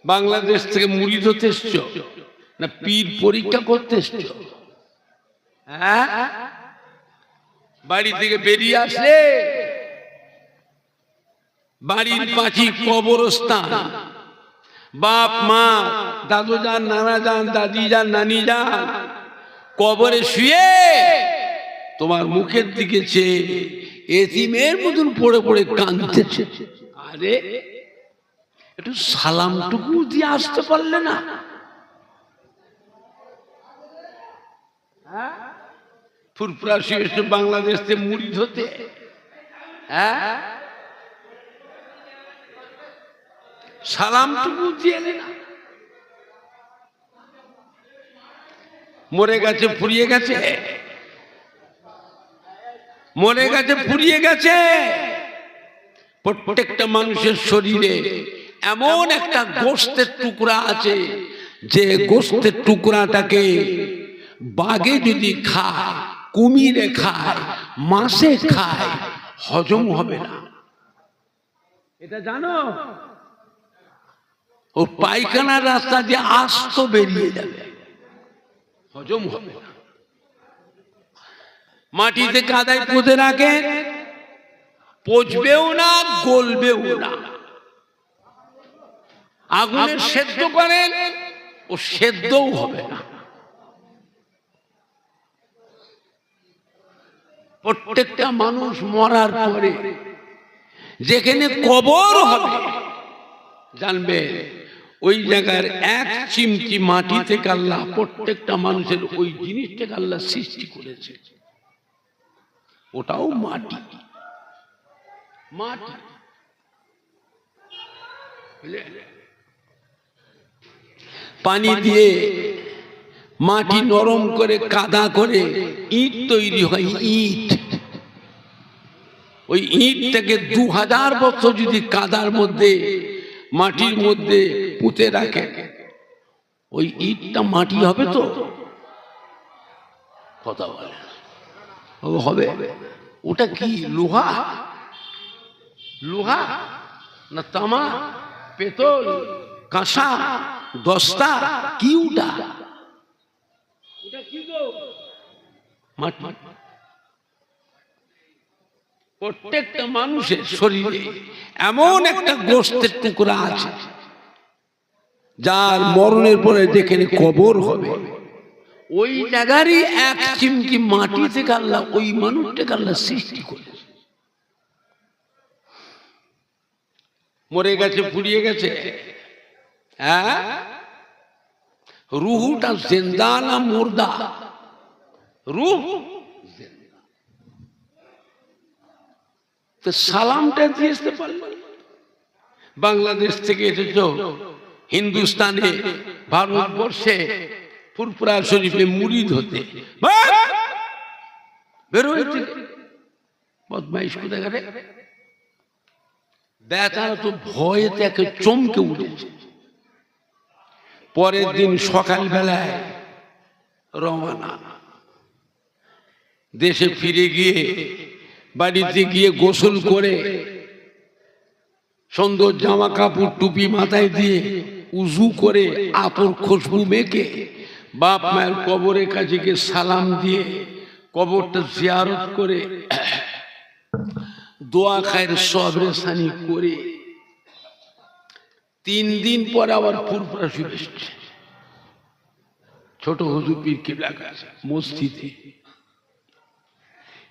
বাংলাদেশ থেকে মুরিদ হতে এসছো না পীর পরীক্ষা করতে এসছো? হ্যাঁ, বাড়ি থেকে বেরিয়ে আসলে বাড়ির পাঁচি কবরস্থান। বাপ মা, দাদু যান, নানা যান, দাদি যান, নানি যান, কবরে শুয়ে তোমার মুখের দিকে চেয়ে এতিমের মতন পড়ে পড়ে কাঁদতেছে। আরে একটু সালামটুকু দিয়ে আসতে পারলে না? ফুরফুরা শুয়ে বাংলাদেশ থেকে মুরিদ হতে। হ্যাঁ, সালামটুকু দিয়ে এলে না? মরে গেছে, ফুরিয়ে গেছে, মরে গেছে, ফুরিয়ে গেছে। প্রত্যেকটা মানুষের শরীরে এমন একটা গোশতের টুকরা আছে যে গোশতের টুকরাটাকে বাঘে যদি খায়, কুমিরে খায়, মাছে খায়, হজম হবে না। এটা জানো? ও পায়খানার রাস্তা দিয়ে আস্ত বেরিয়ে যাবে, হজম হবে না। মাটিতে কাদায় পুঁতে রাখে, পচবেও না, গলবেও না। আগুনে সেদ্ধ করেন, ও সেদ্ধও হবে না। প্রত্যেকটা মানুষ মরার পরে যেখানে কবর হবে, জানবে ওই জায়গার এক চিমটি মাটি থেকে আল্লাহ প্রত্যেকটা মানুষের ওই জিনিসটাকে আল্লাহ সৃষ্টি করেছে। ওটাও মাটি। মাটি পানি দিয়ে মাটি নরম করে কাদা করে ইট তৈরি হয়। ইট, ওই ইটটাকে 2000 বছর যদি কাদার মধ্যে, মাটির মধ্যে পুঁতে রাখে, ওই ইটটা মাটি হবে তো? কথা বলে হবে? ওটা কি লোহা? লোহা না তামা, পেতল, কাঁসা, দস্তা, কি ওটা? মাটি। প্রত্যেকটা মানুষের শরীরে এমন একটা গোশতের টুকরা আছে যার মরণের পরে যেখানে কবর হবে, ওই জায়গারই এক চিমটি মাটি থেকে আল্লাহ ওই মানুষটাকে আল্লাহ সৃষ্টি করেছে। মরে গেছে, পুড়িয়ে গেছে, হ্যাঁ, রুহুটা জিন্দা না মুর্দা? রুহ তো সালামটা দিয়ে আসতে পারলো। বাংলাদেশ থেকে এসেছ হিন্দুস্তানে, ভারতবর্ষে ফুরফুরা শরীফে মুরিদ হতে, বেরোতে বদমাইশ কোথায় গেলে? বেচারা তো ভয়ে তাকে চমকে উঠেছে। পরের দিন সকালবেলায় রওনা, দেশে ফিরে গিয়ে বাড়িতে গিয়ে গোসল করে সুন্দর জামা কাপড় টুপি মাথায় দিয়ে উজু করে আতর খুশবু মেখে বাপ মায়ের কবরের কাছে গিয়ে সালাম দিয়ে কবরটা জিয়ারত করে দোয়া খায়ের সবরেসানি করে 3 দিন পর আবার ফুরফুরা শরীফ এসেছে। ছোট হুজুর পীর কিবলা কাছে মসজিদে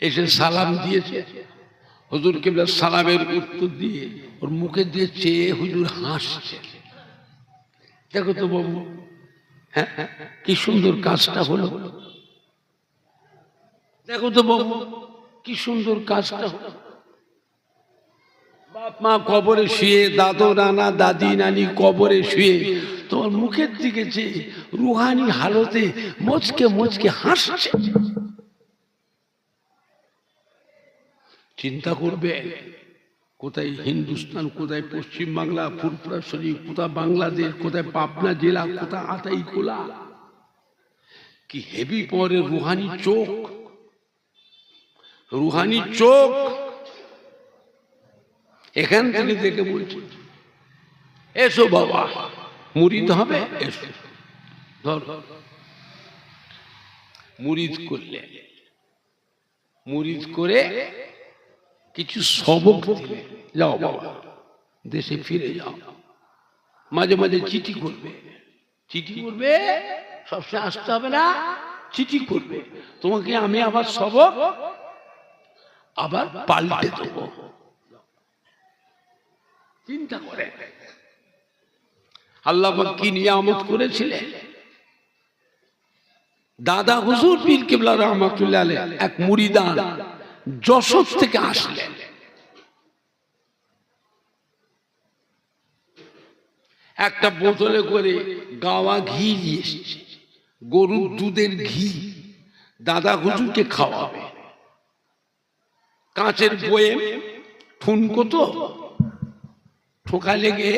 এসে সালাম দিয়েছে। হুজুর কিবলা সালামের উত্তর দিয়ে ওর মুখে দিয়ে চেয়ে হুজুর হাসছে। দেখো তো বাবু, হ্যাঁ কি সুন্দর কাজটা হলো, দেখো তো বাবু কি সুন্দর কাজটা হলো। বাপ মা কবরে শুয়ে, দাদু নানা দাদি নানি কবরে শুয়ে তোমার মুখের দিকে চেয়ে রুহানি হালতে মুচকে মুচকে হাসছে। চিন্তা করবে কোথায় হিন্দুস্তান, কোথায় পশ্চিম বাংলা, ফুরফুরা শরীফ, কোথায় বাংলাদেশ, কোথায় পাবনা জেলা, কোথায় আতাইকুলা, কি হেভি পরে রুহানি চোখ, রুহানি চোখ। এখান থেকে দেখে বলছি এসো বাবা মুরিদ হবে, এসো। ধর মুরিদ করলে, মুরিদ করে কিছু সবক দিলে, যাও বাবা দেশে ফিরে যাও। মাঝে মাঝে চিঠি করবে, চিঠি করবে, সবসময় আসতে হবে না, চিঠি করবে। তোমাকে আমি আবার সবক আবার পাল্টে দেবো। চিন্তা করে আল্লাহ কি নিয়ামত করেছিলেন। দাদা হুজুর পীর কিবলা রহমাতুল্লাহ আলাইহি এক মুরিদান যশোর থেকে আসলেন। একটা বোতলে করে গাওয়া ঘি নিয়ে এসেছে, গরুর দুধের ঘি, দাদা হুজুরকে খাওয়াবে। কাঁচের বয়ে ঠুনকো তো, ঠোকা লেগে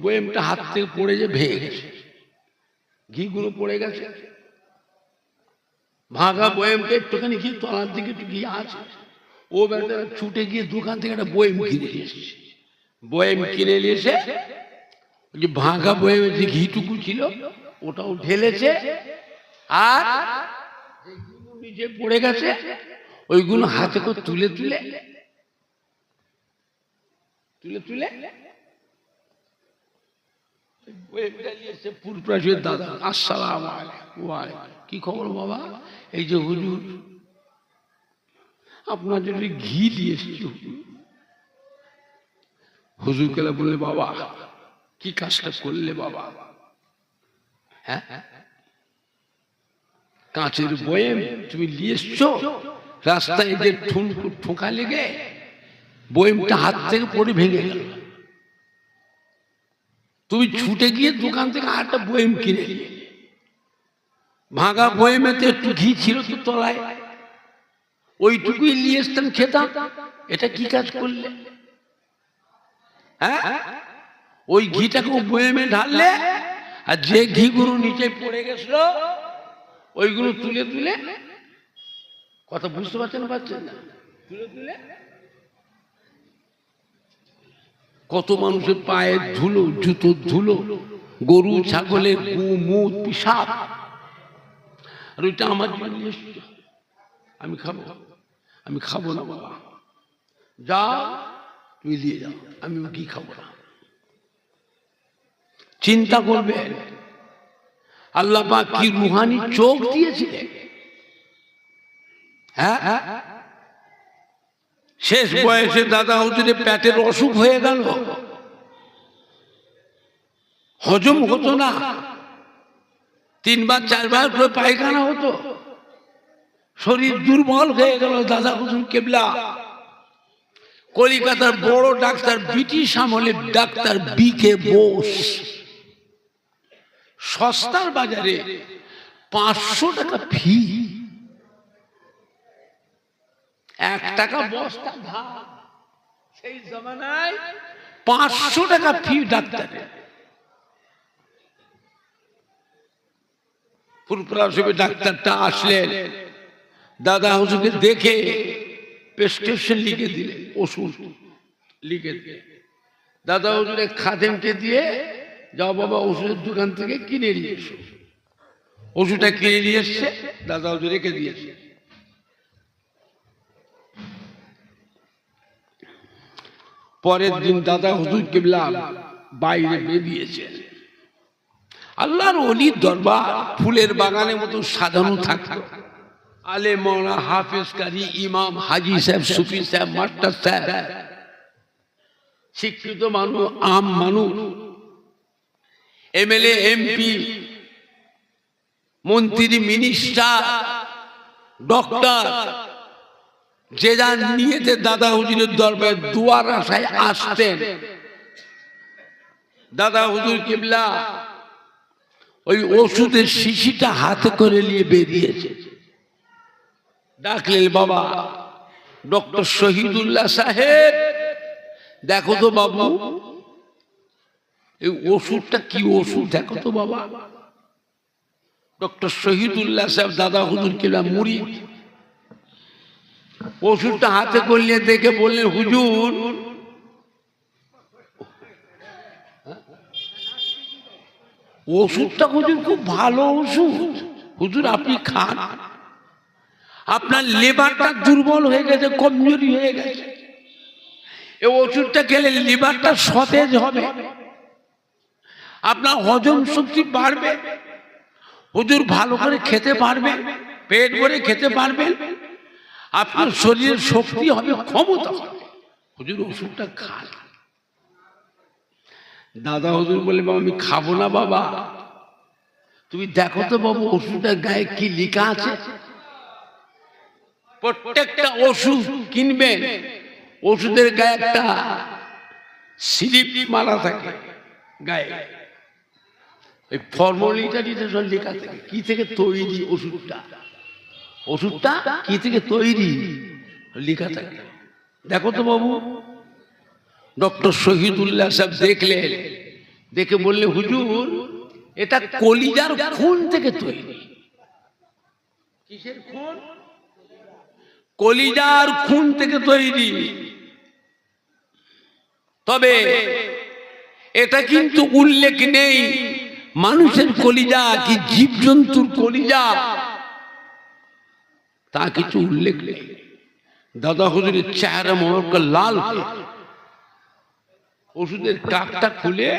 বয়েমটা হাত থেকে পড়ে যে ভেঙে গেছে, ঘিগুলো পড়ে গেছে। ভাঙা বয়েমটা একটুখানি ঘি তলার দিকে একটু ঘি আছে, ও বেটা ছুটে গিয়ে দোকান থেকে একটা বয়েম কিনে নিয়ে এসেছে। বয়েম কিনে নিয়ে এসে যে ভাঙা বয়েমের যে ঘিটুকু ছিল ওটাও ঢেলেছে, আর নিচে পড়ে গেছে ওইগুলো হাতে করে তুলে তুলে তুলে তুলে দাদা আসসালামু আলাইকুম, কি খবর বাবা? এই যে হুজুর আপনার জন্য ঘি দিয়ে এসেছি। হুজুর কেলা বললে, বাবা কি কাজটা করলে বাবা? হ্যাঁ, কাঁচের বয়েম তুমি নিয়ে এসছো, রাস্তায় যে ঠোকা লেগে বয়েমটা হাত থেকে পড়ে ভেঙে গেল, তুমি ছুটে গিয়ে দোকান থেকে আরেকটা বয়েম কিনে নিয়ে, ভাঙা বয়েমেতে একটু ঘি ছিল তো তলায়, ওইটুকুই নিয়ে এসতাম খেতাম। এটা কি কাজ করলে? হ্যাঁ, ওই ঘিটাকে বয়েমে ঢাললে, আর যে ঘিগুলো নিচে পড়ে গেছিল ওইগুলো তুলে তুলে, কথা বুঝতে পারছেন না? তুলে তুলে কত মানুষের পায়ের ধুলো, জুতোর ধুলো, গরু ছাগলের গু মুত পিসাব, আর ওইটা আমার জন্য আমি খাবো? আমি খাবো না বাবা, যা তুমি দিয়ে যাও, আমি কি খাবো না। চিন্তা করবেন আল্লাহ পাক কি রুহানি চোখ দিয়েছিলেন। হ্যাঁ, শেষ বয়সে দাদা হুজুরের পেটের অসুখ হয়ে গেল, হজম হতো না, 3 বার 4 বার করে পায়খানা হতো, শরীর দুর্বল হয়ে গেল। দাদা হুজুর কেবলা কলিকাতার বড় ডাক্তার, ব্রিটিশ আমলের ডাক্তার BK বোস, সস্তার বাজারে 500 টাকা ফি, 1 টাকা বস্তা ধার, সেই জমানায় 500 টাকা ফি ডাক্তারের। ফুরফুরা শরীফে ডাক্তারটা আসলেন, দাদা হুজুরকে দেখে প্রেসক্রিপশন লিখে দিলেন, ওষুধ লিখে দিলেন। দাদা হুজুরের খাদেমকে দিয়ে, যাও বাবা ওষুধের দোকান থেকে কিনে নিয়ে এসো। ওষুধটা কিনে নিয়ে এসছে, দাদা হুজুর রেখে দিয়েছে। পরের দিন দাদা হুজুর কিবলা বাইরে বেরিয়েছে। আল্লাহর ওলির দরবার ফুলের বাগানের মতো সাজানো থাকতো। আলে মৌলানা হাফেজ কারি ইমাম হাজি সাহেব, সুফি সাহেব, মাস্টার সাহেব, শিক্ষিত মানুষ, আম মানুষ, MLA MP, মন্ত্রী, মিনিস্টার, ডক্টর, যে যার নিয়েতে দাদা হুজুরের দরবারে দুয়ার আশায় আসতেন। দাদা হুজুর কিবলা ওই ওষুধের শিশিটা হাতে করে নিয়ে বেরিয়েছে। ডাকলেন, বাবা ডক্টর শহীদুল্লাহ সাহেব, দেখো তো বাবু এই ওষুধটা কি ওষুধ, দেখো তো বাবা। ডক্টর শহীদুল্লাহ সাহেব দাদা হুজুর কিবলা মুরিদ, ওষুধটা হাতে করলে দেখে বললেন, হুজুর ওষুধটা হুজুর খুব ভালো ওষুধ, হুজুর আপনি খান, আপনার লিভারটা দুর্বল হয়ে গেছে, কমজোরি হয়ে গেছে, এই ওষুধটা খেলে লিভারটা সতেজ হবে, আপনার হজম শক্তি বাড়বে, হুজুর ভালো করে খেতে পারবেন, পেট ভরে খেতে পারবেন, আপনার শরীরের শক্তি হবে, ক্ষমতা হবে, হুজুর ওষুধটা খান। দাদা হুজুর বলে, বাবা আমি খাবো না বাবা, তুমি দেখো তো বাবু ওষুধের গায়ে কি লেখা আছে। প্রত্যেকটা ওষুধ কিনবেন, ওষুধের গায়ে একটা স্লিপ মারা থাকে গায়ে, এই ফর্মালিটিতে সব লেখা থাকে কি থেকে তৈরি ওষুধটা, ওষুধটা কি থেকে তৈরি লেখা থাকে। দেখো তো বাবু ডক্টর শহীদুল্লাহ সাহেব দেখলেন, দেখে বললে হুজুর এটা কলিজার খুন থেকে তৈরি। কিসের খুন? কলিজার খুন থেকে তৈরি। তবে এটা কিন্তু উল্লেখ নেই মানুষের কলিজা কি জীবজন্তুর কলিজা, তা কিছু উল্লেখ নেই। দাদা হুজুরের চেহারা মোবারক লাল, ওষুধের কাকটা খুলে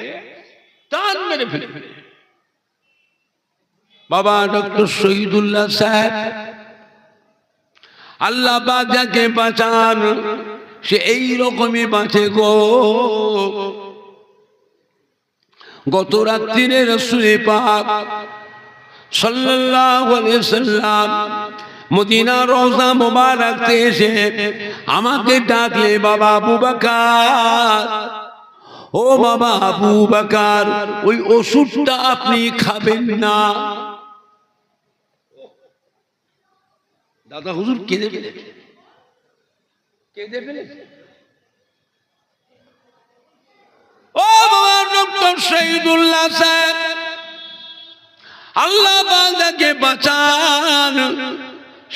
টান মেরে ফেলে। বাবা ডক্টর শহীদুল্লাহ সাহেব, আল্লাহ পাক যাকে বাঁচান সে এই রকমই বাঁচে গো। গত রাত্রিরে রাসূল পাক সাল্লাল্লাহু আলাইহি সাল্লাম মদিনা রওজা মুবারক থেকে এসে আমাকে ডাকলে, বাবা আবু বকর, ও বাবা আবু বকর, ওই ওষুধটা আপনি খাবেন না। দাদা হুজুর কেঁদে ফেলেছে, কেঁদে ফেলেছে। ও বাবা ডক্টর শহীদুল্লাহ সাহেব, আল্লাহ বান্দাকে বাঁচান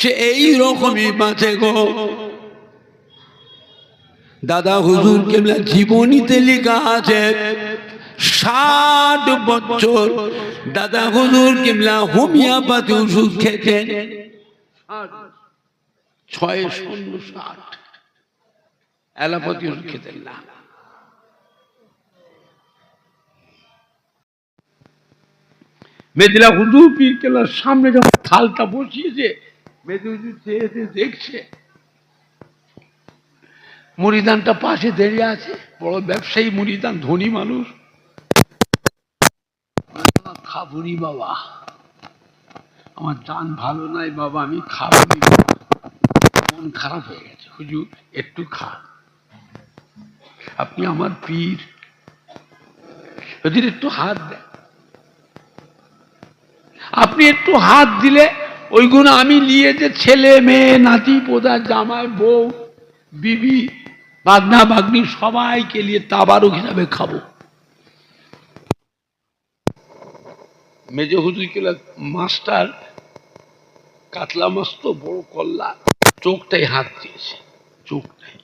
সে এই রকমই বাঁচে গো। দাদা হুজুর কেবলা জীবনীতে লেখা আছে 60 বছর দাদা হুজুর কেবলা হোমিওপ্যাথি ওষুধ খেতেন। 660 অ্যালোপ্যাথি ওষুধ খেতেন না। মেদিনা হুজুর পীর কেল্লার সামনে যখন থালটা বসিয়েছে, মেদিনা হুজুর চেয়ে দেখছে, মুরিদানটা পাশে দাঁড়িয়ে আছে, বড় ব্যবসায়ী মুরিদান, ধনী মানুষ। খাবুনি বাবা, আমার দান ভালো নাই বাবা, আমি খাবুনি, মন খারাপ হয়ে গেছে, হুজুর একটু খা, আপনি আমার পীর, হুজুর একটু হাত দেন। আপনি একটু হাত দিলে ওইগুলো আমি নিয়ে যে ছেলে মেয়ে নাতি পোতা জামাই বউ বিবি বাগনা বাগনি সবাইকে নিয়ে তাবারুক হিসাবে খাবো। মেজ হুজুর কেলা মাস্টার, কাতলা মাছ তো বড় কল্লা, চোখটাই হাত দিয়েছে, চোখটাই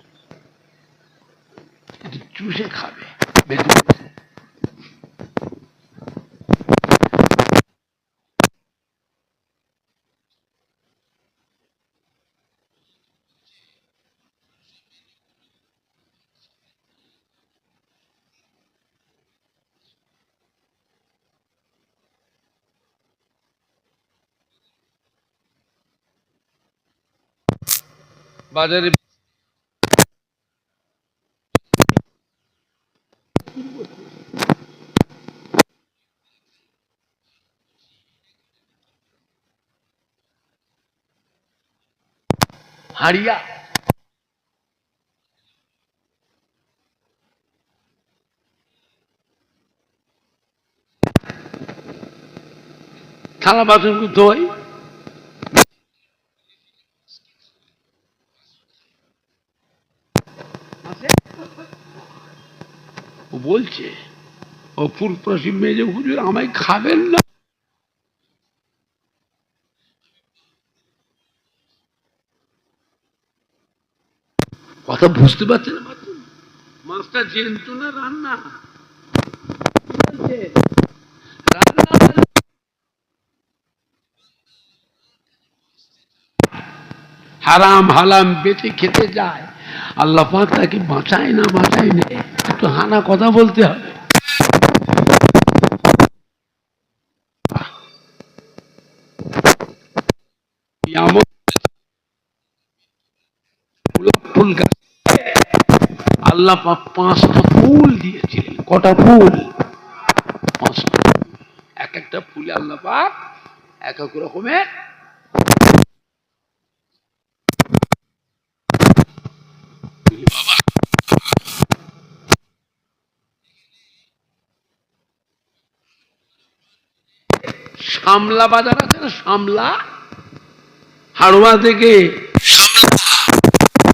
চুষে খাবে। বাজারে হাড়িয়া থালা বাসন ধোয়, ও বলছে ও ফুরপ্রসী মেজে হুজুর আমায় খাবেন না। কথা বুঝতে পারছে না, মাছটা জেন্ত না রান্না, হারাম হালাম বেঁচে খেতে যায়, আল্লাহ পাক তাকে বাঁচায় না, বাঁচায় না, একটু হানা কথা বলতে হবে। ফুল গাছ আল্লাহ পাক 5টা ফুল দিয়েছিলেন। কটা ফুল? 5টা। এক একটা ফুলে আল্লাহ পাক এক এক রকমের শামলা বাজার আছে না, শামলা হাড়োয়া থেকে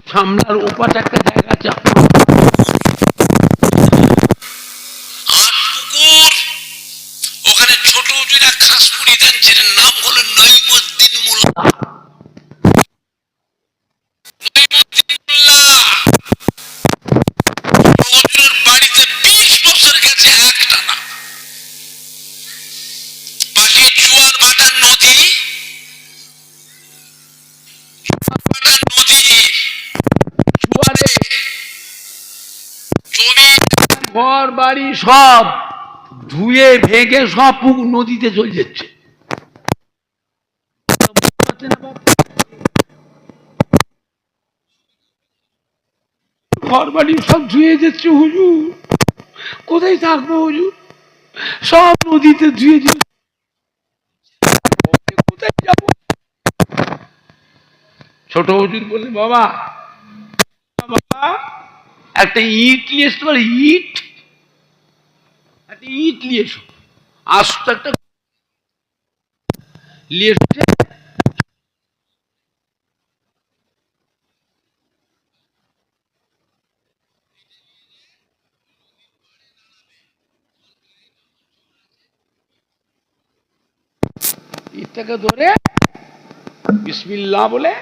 শামলার ওপাশে একটা জায়গা আছে, ঘর বাড়ি সব ধুয়ে ভেঙে সব নদীতে চলে যাচ্ছে। ঘর বাড়ি সব ধুয়ে যাচ্ছে হুজুর, কোথায় থাকবো হুজুর, সব নদীতে ধুয়ে যাচ্ছে, কোথায় যাবো? ছোট হুজুর বললে, বাবা বাবা একটা ইট নিয়ে এসতে পারে, ইট, একটা ইট নিয়ে এসো। আস্ত একটা নিয়ে এসছে, ইটটাকে ধরে বিসমিল্লাহ বলে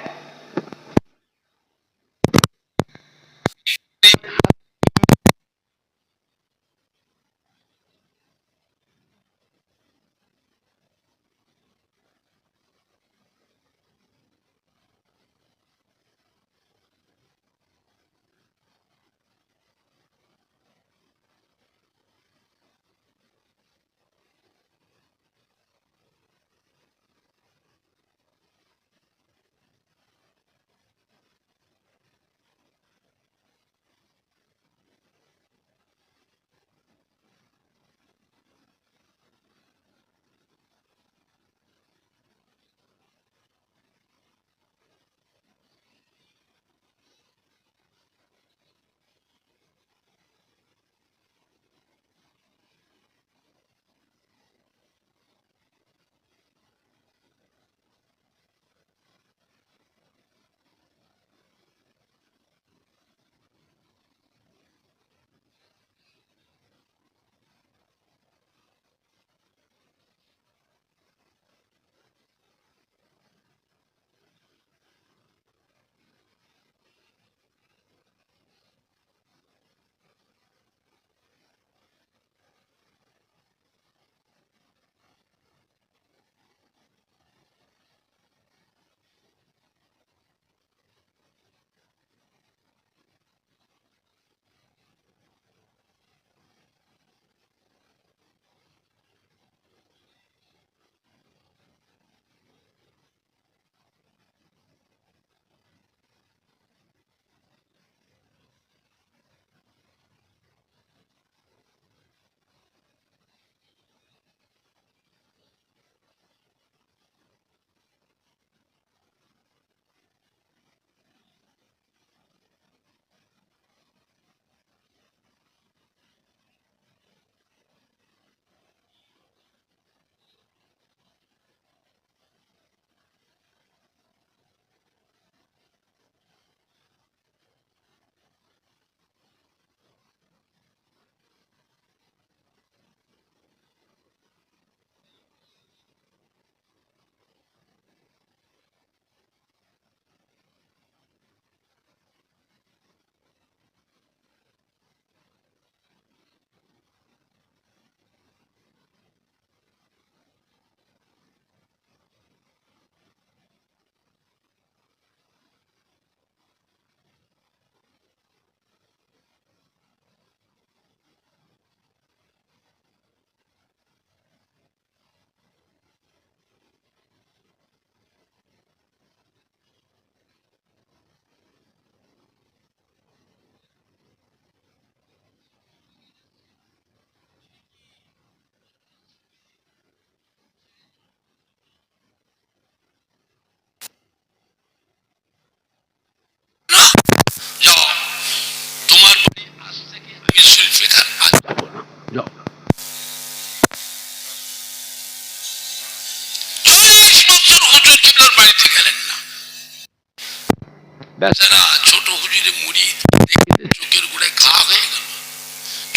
বেচারা ছোট হুজুরে মুড়ি দেখতে চোখের গোড়ায় ঘা হয়ে গেল,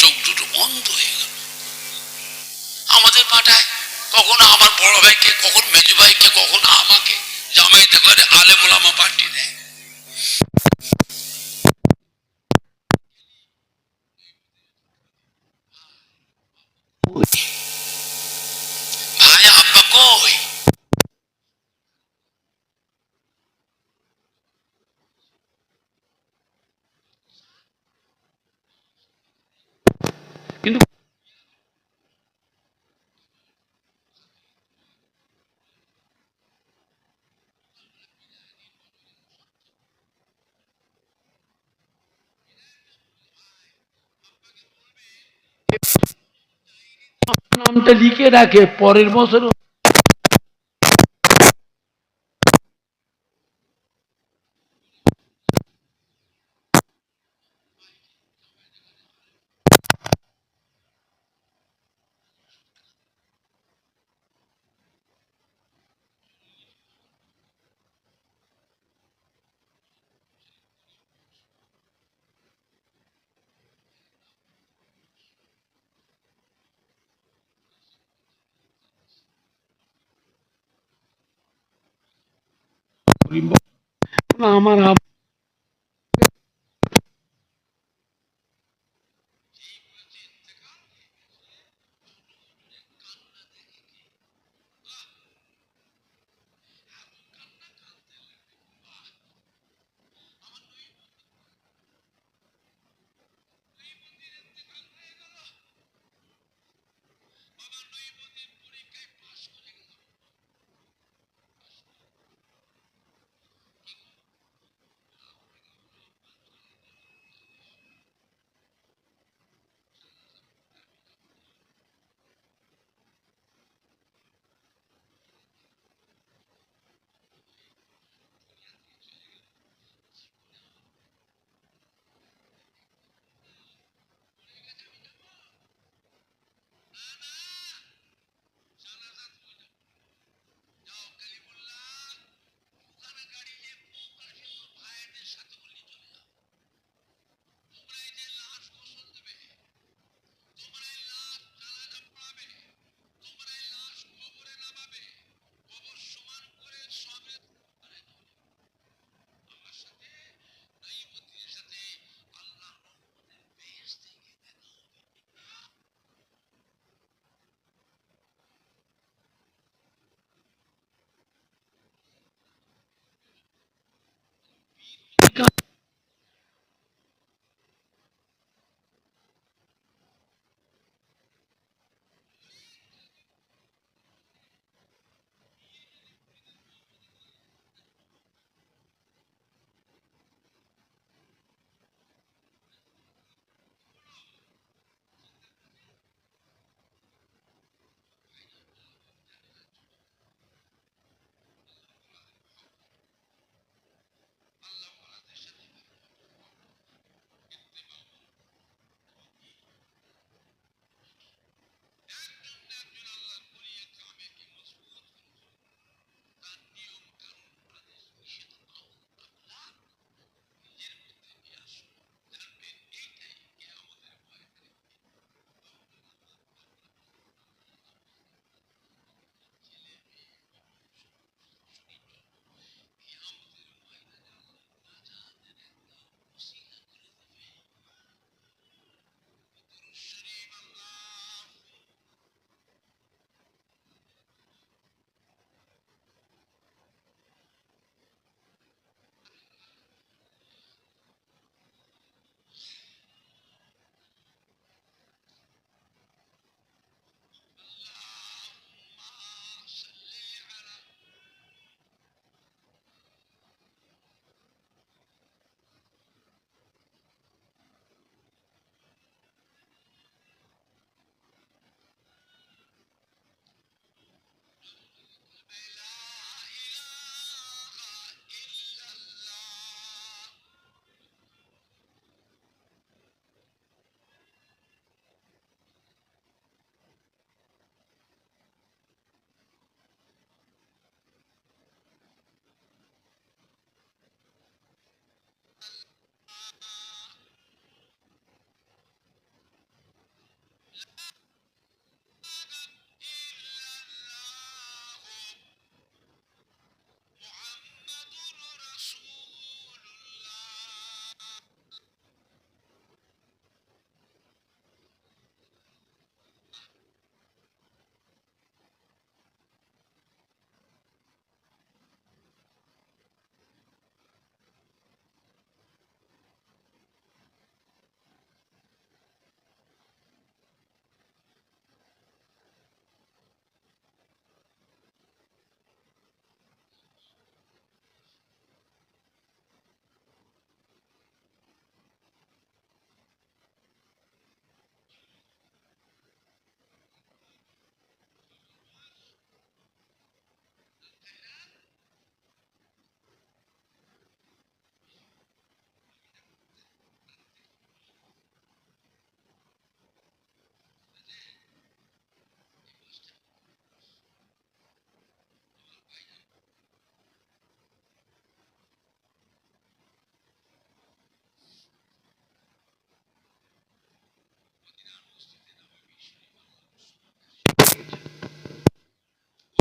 চোখ দুটো বন্ধ হয়ে গেল। আমাদের পাঠায় কখনো আমার বড় ভাইকে, কখন মেজু ভাইকে, কখনো আমাকে জামাইতে করে আলেম ওলামা পার্টি দেয়। ভাই আব্বা কই? নামটা লিখে রাখে, পরের বছর আমার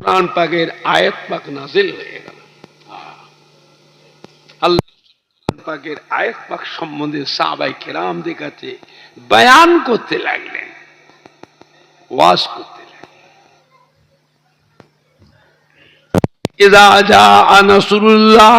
কোরআন পাকের আয়াত পাক নাযিল হয়ে গেল। আল্লাহ পাকের আয়াত পাক সম্বন্ধে সাহাবায়ে কেরামদের কাছে বয়ান করতে লাগলেন, ওয়াজ করতে লাগলেন। ইযা জাআ নাসরুল্লাহ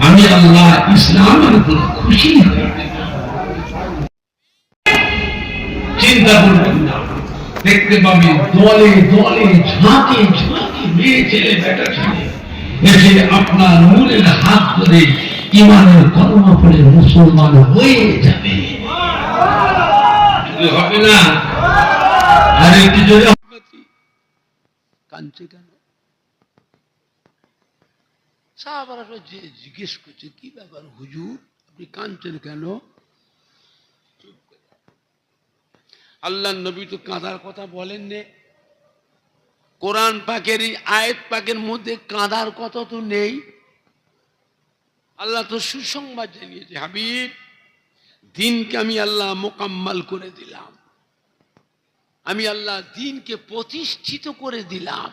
আমি আল্লাহ ইসলামের উপর খুশি হই। চিন্তা করবেন না, দেখতে পাবেন দলে দলে ঝাঁকে ঝাঁকে মেয়ে ছেলে বেটা ছেলে এসে আপনার নূরের হাত ধরে ইমানের কলমা পড়ে মুসলমান হয়ে যাবে। হবে না? আর একটু জোরে কাঁদছে কেন? সাহাবারা জিজ্ঞেস করছে, কি ব্যাপার হুজুর, আপনি কাঁদছেন কেন? আল্লাহ নবী তো কাঁদার কথা বলেন নে। কোরআন পাকের আয়াত পাকের মধ্যে কাঁদার কথা তো নেই। আল্লাহ তো সুসংবাদ জানিয়েছে, হাবিব দিনকে আমি আল্লাহ মোকাম্মল করে দিলাম, আমি আল্লাহ দিনকে প্রতিষ্ঠিত করে দিলাম,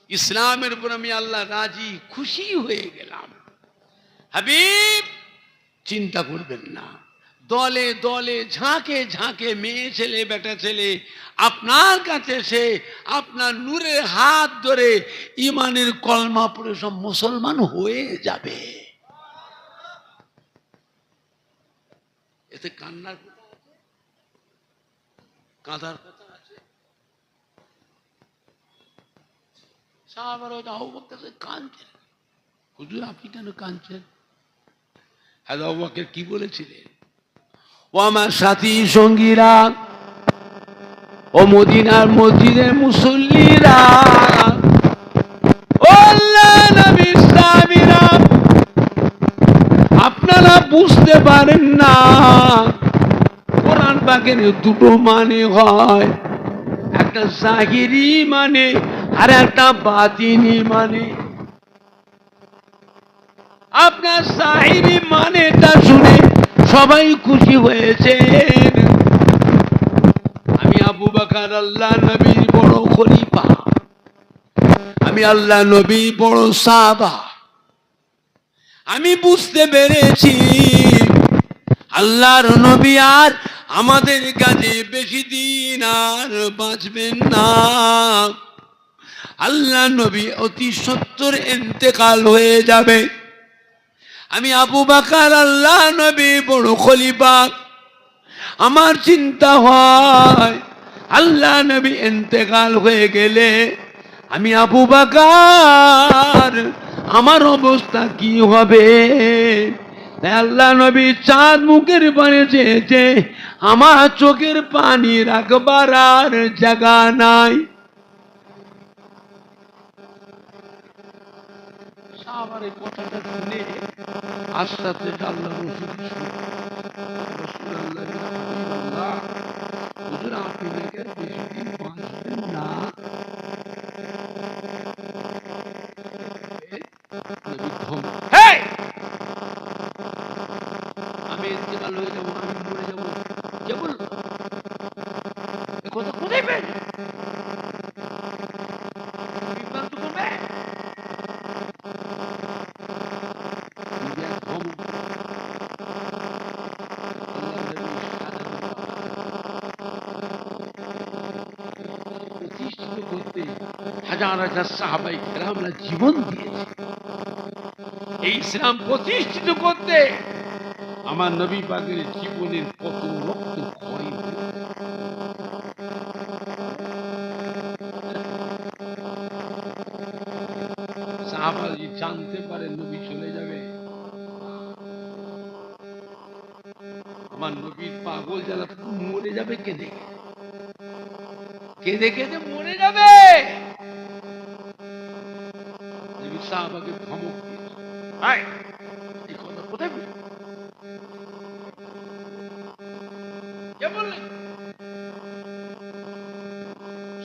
ইসলামের উপর আমি আল্লাহ রাজি খুশি হয়ে গেলাম। হাবিব চিন্তা করবেন না, দলে দলে ঝাঁকে ঝাঁকে মেয়ে ছেলে বেটা ছেলে আপনার কাছে এসে আপনার নূরের হাত ধরে ইমানের কলমা পড়ে সব মুসলমান হয়ে যাবে। এতে কান্নার কথা আছে? কাঁদার কথা আছে? সাহাবারা আবু বকর কাঁদছেন, হুজুর আপনি কেন কাঁদছেন? আবু বকর কি বলেছিলেন? ও আমার সাথী সঙ্গীরা, ও মদিনার মসজিদের মুসল্লিরা, ও আল্লাহ নবীর সাহাবীরা, আপনারা বুঝতে পারেন না কোরআন পাকের দুটো মানে হয়, একটা জাহিরি মানে আর একটা বাতিনি মানে। আপনার জাহিরি মানেটা শুনে সবাই খুশি হয়েছেন, আমি আবু বকর আল্লাহ নবীর বড় খলিফা, আমি আল্লাহ নবীর বড় সাহাবা, আমি বুঝতে পেরেছি আল্লাহর নবী আর আমাদের কাছে বেশি দিন আর বাঁচবেন না। আল্লাহ নবী অতি সত্বর ইন্তেকাল হয়ে যাবে। আমি আবু বকর আল্লাহ নবী বড় খলিফা, আমার চিন্তা হয় আল্লাহ নবী ইন্তেকাল হয়ে গেলে আমি আবু বকর আমার অবস্থা কি হবে? আল্লাহ নবী চাঁদ মুখের পানে চেয়েছে, আমার চোখের পানি রাখবার আর জায়গা নাই। সাহাবারে কথাটা শুনে আস্তে আস্তে আল্লাহ হুজুর আপনি নাকি বেশি দিন বাঁচবেন না। আমি ইন্তেকাল হয়ে যাবো, আমি মরে যাবো, কে বলল? এ কথা কোথায় পেয়ে বিভ্রান্ত করবে? প্রতিষ্ঠিত করতে হাজার হাজার সাহাবায়ে কেরামরা জীবন দিয়েছে। এই ইসলাম প্রতিষ্ঠিত করতে আমার নবী পাকের জীবনের কত রক্ত ক্ষয় হয়েছে। সাহাবা যদি জানতে পারে নবী চলে যাবে, আমার নবীর পাগল যারা মরে যাবে কেঁদে কেঁদে কেঁদে মরে যাবে। নবী সাহাবাকে ধমক দিয়েছে, এই কথা কোথায় কে বললেন?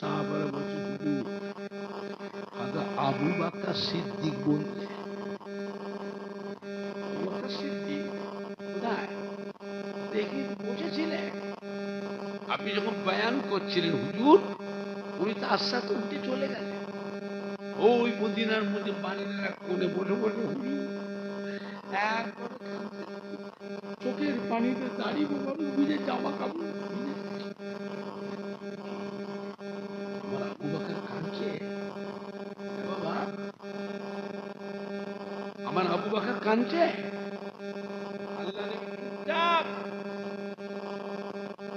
সাহাবারা বলছে আবু বকর সিদ্দিক বলছে। আবু বকর সিদ্দিক কোথায় দেখি বসেছিলেন, আপনি যখন বয়ান করছিলেন হুজুর, উনি তার সাথে উঠে চলে গেলেন ওই মদিনার মধ্যে বাড়ির এক কোণে বসে বসে চোখের পানিতে দাঁড়িয়ে বুঝে জামা কাপড় আমার আবু বকর কাঁদছে। বাবা আমার আবু বকর কাঁদছে।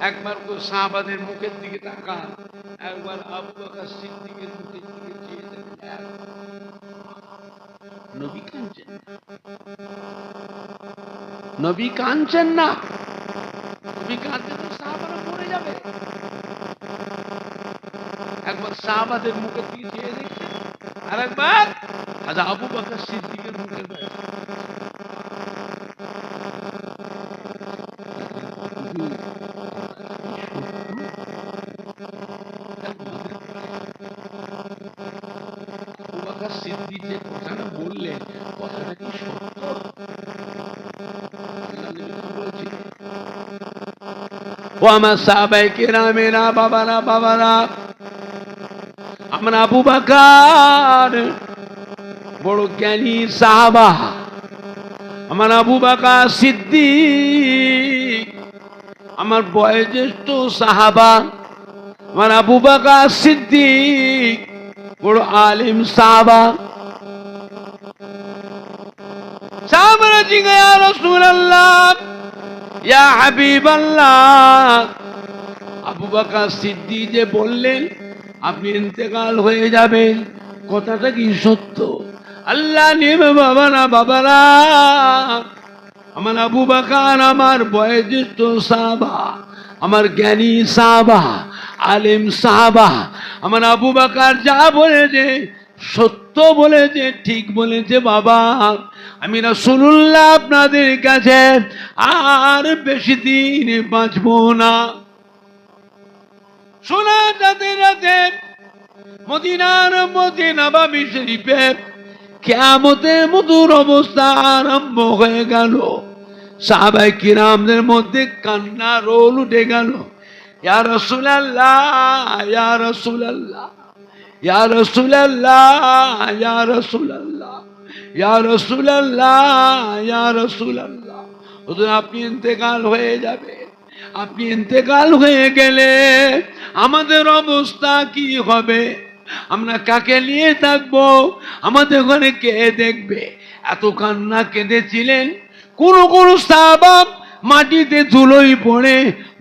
একবার তো সাহাবাদের মুখের দিকে তাকান, একবার আবু বকর সিদ্দিকের মুখের দিকে চেয়ে দেখেন, নবী কাঁদছেন, নবী কাঁদছেন না। নবী কাঁদতে তো সাহাবারা মরে যাবে। একবার সাহাবাদের মুখের দিকে চেয়ে দেখছেন, আর একবার আবু বকর সিদ্দিকের মুখের দিকে। সিদ্দিক যে কথাটা বললেন, কথাটা কি সত্য? ও আমার সাহাবায়ে কেরামেরা, বাবারা বাবারা, আমার আবু বকর বড় জ্ঞানী সাহাবা। আমার আবু বকর সিদ্দিক আমার বয়োজ্যেষ্ঠ সাহাবা। আমার আবু বকর সিদ্দিক বড় আলিম সাহাবা। সাহাবারা জিজ্ঞাসা, ইয়া রাসূলুল্লাহ, ইয়া হাবিবাল্লাহ, আবু বকর সিদ্দিক যে বললেন আপনি ইন্তেকাল হয়ে যাবেন, কথাটা কি সত্য? আল্লাহ নেবে বাবারা বাবারা, আমার আবু বকর আমার বয়োজ্যেষ্ঠ সাহাবা, আমার জ্ঞানী সাহাবা, আলেম সাহাবা। আমার আবু বকর যা বলেছে সত্য বলেছে, ঠিক বলেছে বাবা। আমি রাসূলুল্লাহ আপনাদের কাছে আর বেশি দিন বাঁচব না। শোনা যাতে রাতে মদিনার মধ্যে নববী শরীফে কিয়ামতের মধুর অবস্থা আরম্ভ হয়ে গেল। সাহাবায়ে কিরামদের মধ্যে কান্না রোল উঠে গেল। ইয়া রাসূলুল্লাহ, ইয়া রাসূলুল্লাহ, ইয়া রাসূলুল্লাহ, ইয়া রাসূলুল্লাহ, ইয়া রাসূলুল্লাহ, ইয়া রাসূলুল্লাহ, ওদের আপনি ইন্তেকাল হয়ে যাবে। আপনি ইন্তেকাল হয়ে গেলে আমাদের অবস্থা কি হবে? আমরা কাকে নিয়ে থাকবো? আমাদের ঘরে কে দেখবে? এত কান্না কেঁদেছিলেন। কোন কোন সাহাবা মাটিতে ধুলোই পড়ে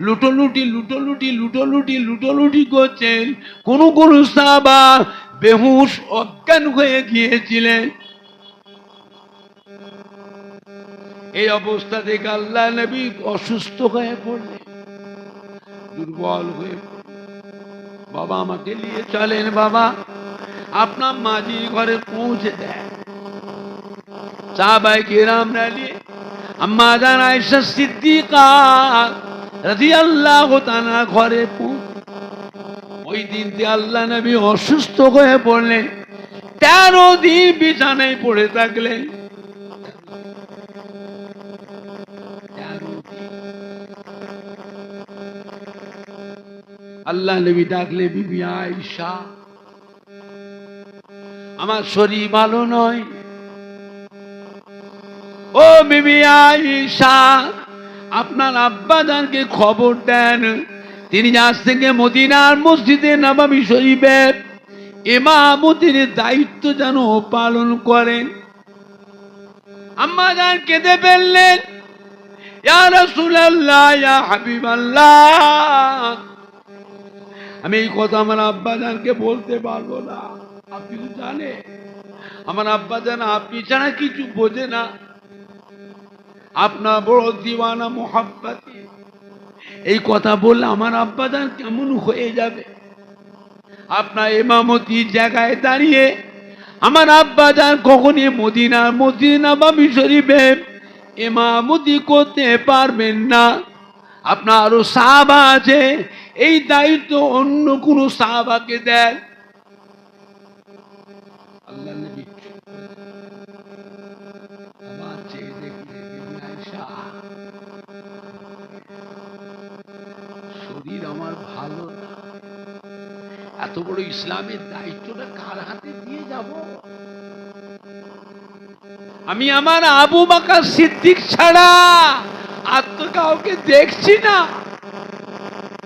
লুটোলুটি লুটোলুটি লুটোলুটি লুটোলুটি করছেন। কোন কোন সাহাবা বেহুশ অজ্ঞান হয়ে গিয়েছিলেন। এই অবস্থা থেকে আল্লাহ নবী অসুস্থ হয়ে পড়লেন, দুর্বল হয়ে পড়লেন। বাবা আমাকে নিয়ে চলেন, বাবা আপনার মাঝির ঘরে পৌঁছে দেন। সাহাবায়ে কিরামরা নিয়ে আম্মা জান আয়েশা সিদ্দিকা রাদিয়াল্লাহু তাআলা ঘরে পৌঁছে। ওই দিনতে আল্লাহ নবী অসুস্থ হয়ে পড়লেন, 13 দিন বিছানায় পড়ে থাকলেন। আল্লাহ নবী ডাকলে, বিবি আয়েশা আমার শরীর ভালো নয়। ও বিবি আয়েশা, আপনার আব্বাজানকে খবর দেন, তিনি আজ থেকে মদিনার মসজিদে নববী শরীফে ইমামতির দায়িত্ব যেন পালন করেন। আম্মাজান কেঁদে ফেললেন, ইয়া রাসূলুল্লাহ, ইয়া হাবিবাল্লাহ, আমি এই কথা আমার আব্বাজানকে বলতে পারবো না। আপনি তো জানেন আমার আব্বাজান আপনি ছাড়া কিছু বোঝে না। আপনার বড় দিওয়ানা মোহাব্বতি, এই কথা বললে আমার আব্বাজান কেমন হয়ে যাবে? আপনার ইমামতির জায়গায় দাঁড়িয়ে আমার আব্বাজান কখনই মদিনা নববী শরীফে ইমামতি করতে পারবেন না। আপনার আরো সাহাবা আছে, এই দায়িত্ব অন্য কোন সাহাবাকে দেন। আল্লাহ নবী শরীর আমার ভালো না, এত বড় ইসলামের দায়িত্বটা কার হাতে দিয়ে যাব? আমি আমার আবু বকর সিদ্দিক ছাড়া আর তো কাউকে দেখছি না।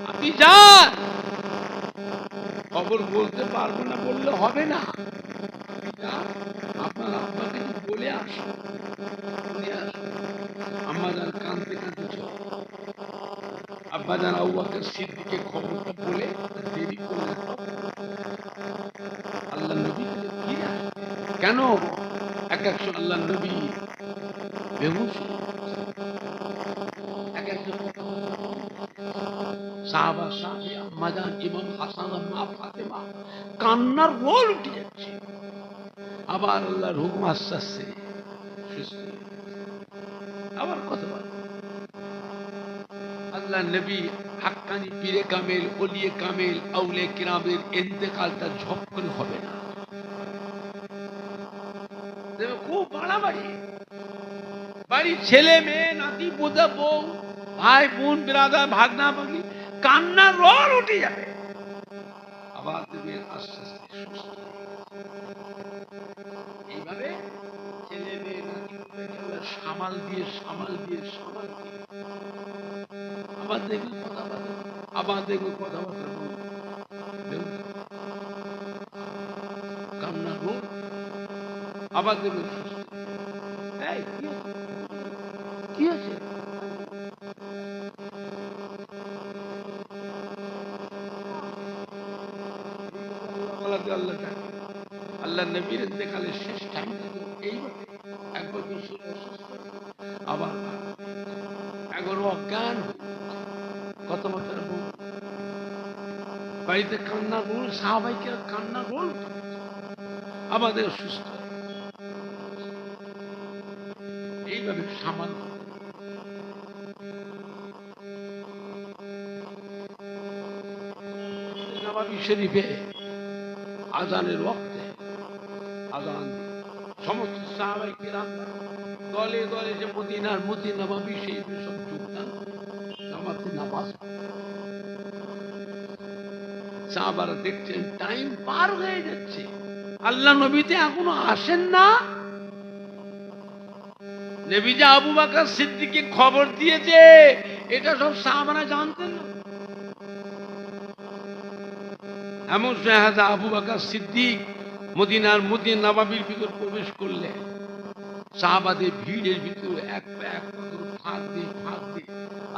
আপনি যান, খবর বলতে পারবো না বললে হবে না। আপনার আব্বাকে বলে আসুন, আম্মাজান কাঁদতে কাঁদতে চল। আব্বাজান আবু বকর সিদ্দিককে খবরটা বলে দেরি করলে আল্লাহ নবী কেন এক একশো আল্লাহ নবী বেহুশ এক একজন সাহাবা সাহাবী আম্মাজান ইমাম হাসান আম্মা ফাতেমা কান্নার রোল উঠে যাচ্ছে। আবার আল্লাহর হুকুম আস্তে আস্তে আবার কথা বল। আল্লাহ নবী হাক্কানি পীরে কামেল ওলিয়ে কামেল আউলিয়া কিরামের ইন্তেকালটা ঝপ করে হবে না। খুব বাড়াবাড়ি, বাড়ির ছেলে মেয়ে নাতি পোতা বউ ভাই বোন বিরাদার ভাগনা ভাগনি কান্নার রোল উঠে যাবে। আবার দেখবেন আস্তে আস্তে এইভাবে ছেলে মেয়ে নাতি সামাল দিয়ে আবার দেখবেন কথাবার্তা, আবার দেখবেন কথাবার্তা কান্নার রোল, আবার দেখবেন কি আছে? আল্লাহ নবীর ইন্তেকালের শেষ টাইম এইভাবে একবার আবার একবার অজ্ঞান কথাবার্তা বাড়িতে কান্না রোল, সাহাবাইকে কান্না রোল, আমাদের সুস্থ এইভাবে সামাল। নববী শরীফে আজানের ওয়াক্তে আজান সমস্ত সাহাবায়ে কিরাম দলে দলে যে মদিনার নববী শরীফে সব যোগদান জামাতে নামাজ। সাহাবারা দেখছেন টাইম পার হয়ে যাচ্ছে, আল্লাহ নবীতে এখনো আসেন না। নবী যে আবু বকর সিদ্দিককে খবর দিয়েছে এটা সব সাহাবারা জানতেন না। এমন সময় আবু বকর সিদ্দিক মদিনার নববীর ভিতর প্রবেশ করলেন। সাহাবাদের ভিড়ের ভিতর এক পা এক পা করে ফাঁক দিয়ে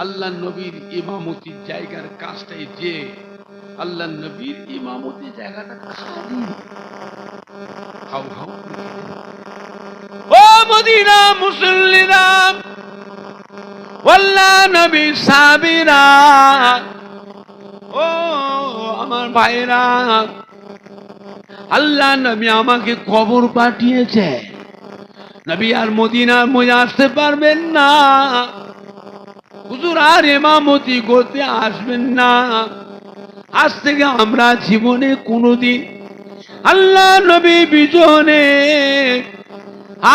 আল্লাহ নবীর ইমামতির জায়গার কাজটাই যে আল্লাহ নবীর ইমামতির জায়গাটা খালি হাউ হাউ। ও মদিনা মুসল্লিরা, আল্লাহ নবী সাহাবীরা, ও আমার ভাইরা, আল্লাহ নবী আমাকে খবর পাঠিয়েছে নবী আর মদিনার মধ্যে আসতে পারবেন না, হুজুর আর ইমামতি করতে আসবেন না। আজ থেকে আমরা জীবনে কোনোদিন আল্লাহ নবী পিছনে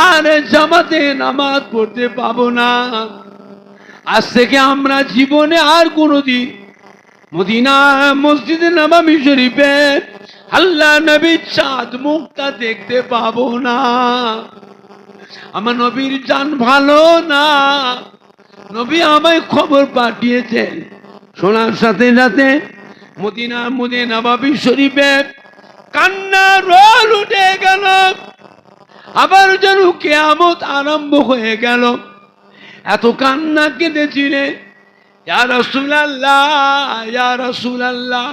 আর জামাতে নামাজ পড়তে পাবো না। আজ থেকে আমরা জীবনে আর কোনোদিন মদিনা মসজিদে নববী শরীফে আল্লাহ নবীর চাঁদ মুখটা দেখতে পাবো না। আমার নবীর জান ভালো না, নবী আমায় খবর পাঠিয়েছেন। শোনার সাথে সাথে মদিনার নববী শরীফে কান্না রোল উঠে গেল। আবার যেন কিয়ামত আরম্ভ হয়ে গেল। এত কান্না কেঁদেছিলেন, ইয়া রাসূলুল্লাহ, ইয়া রাসূলুল্লাহ,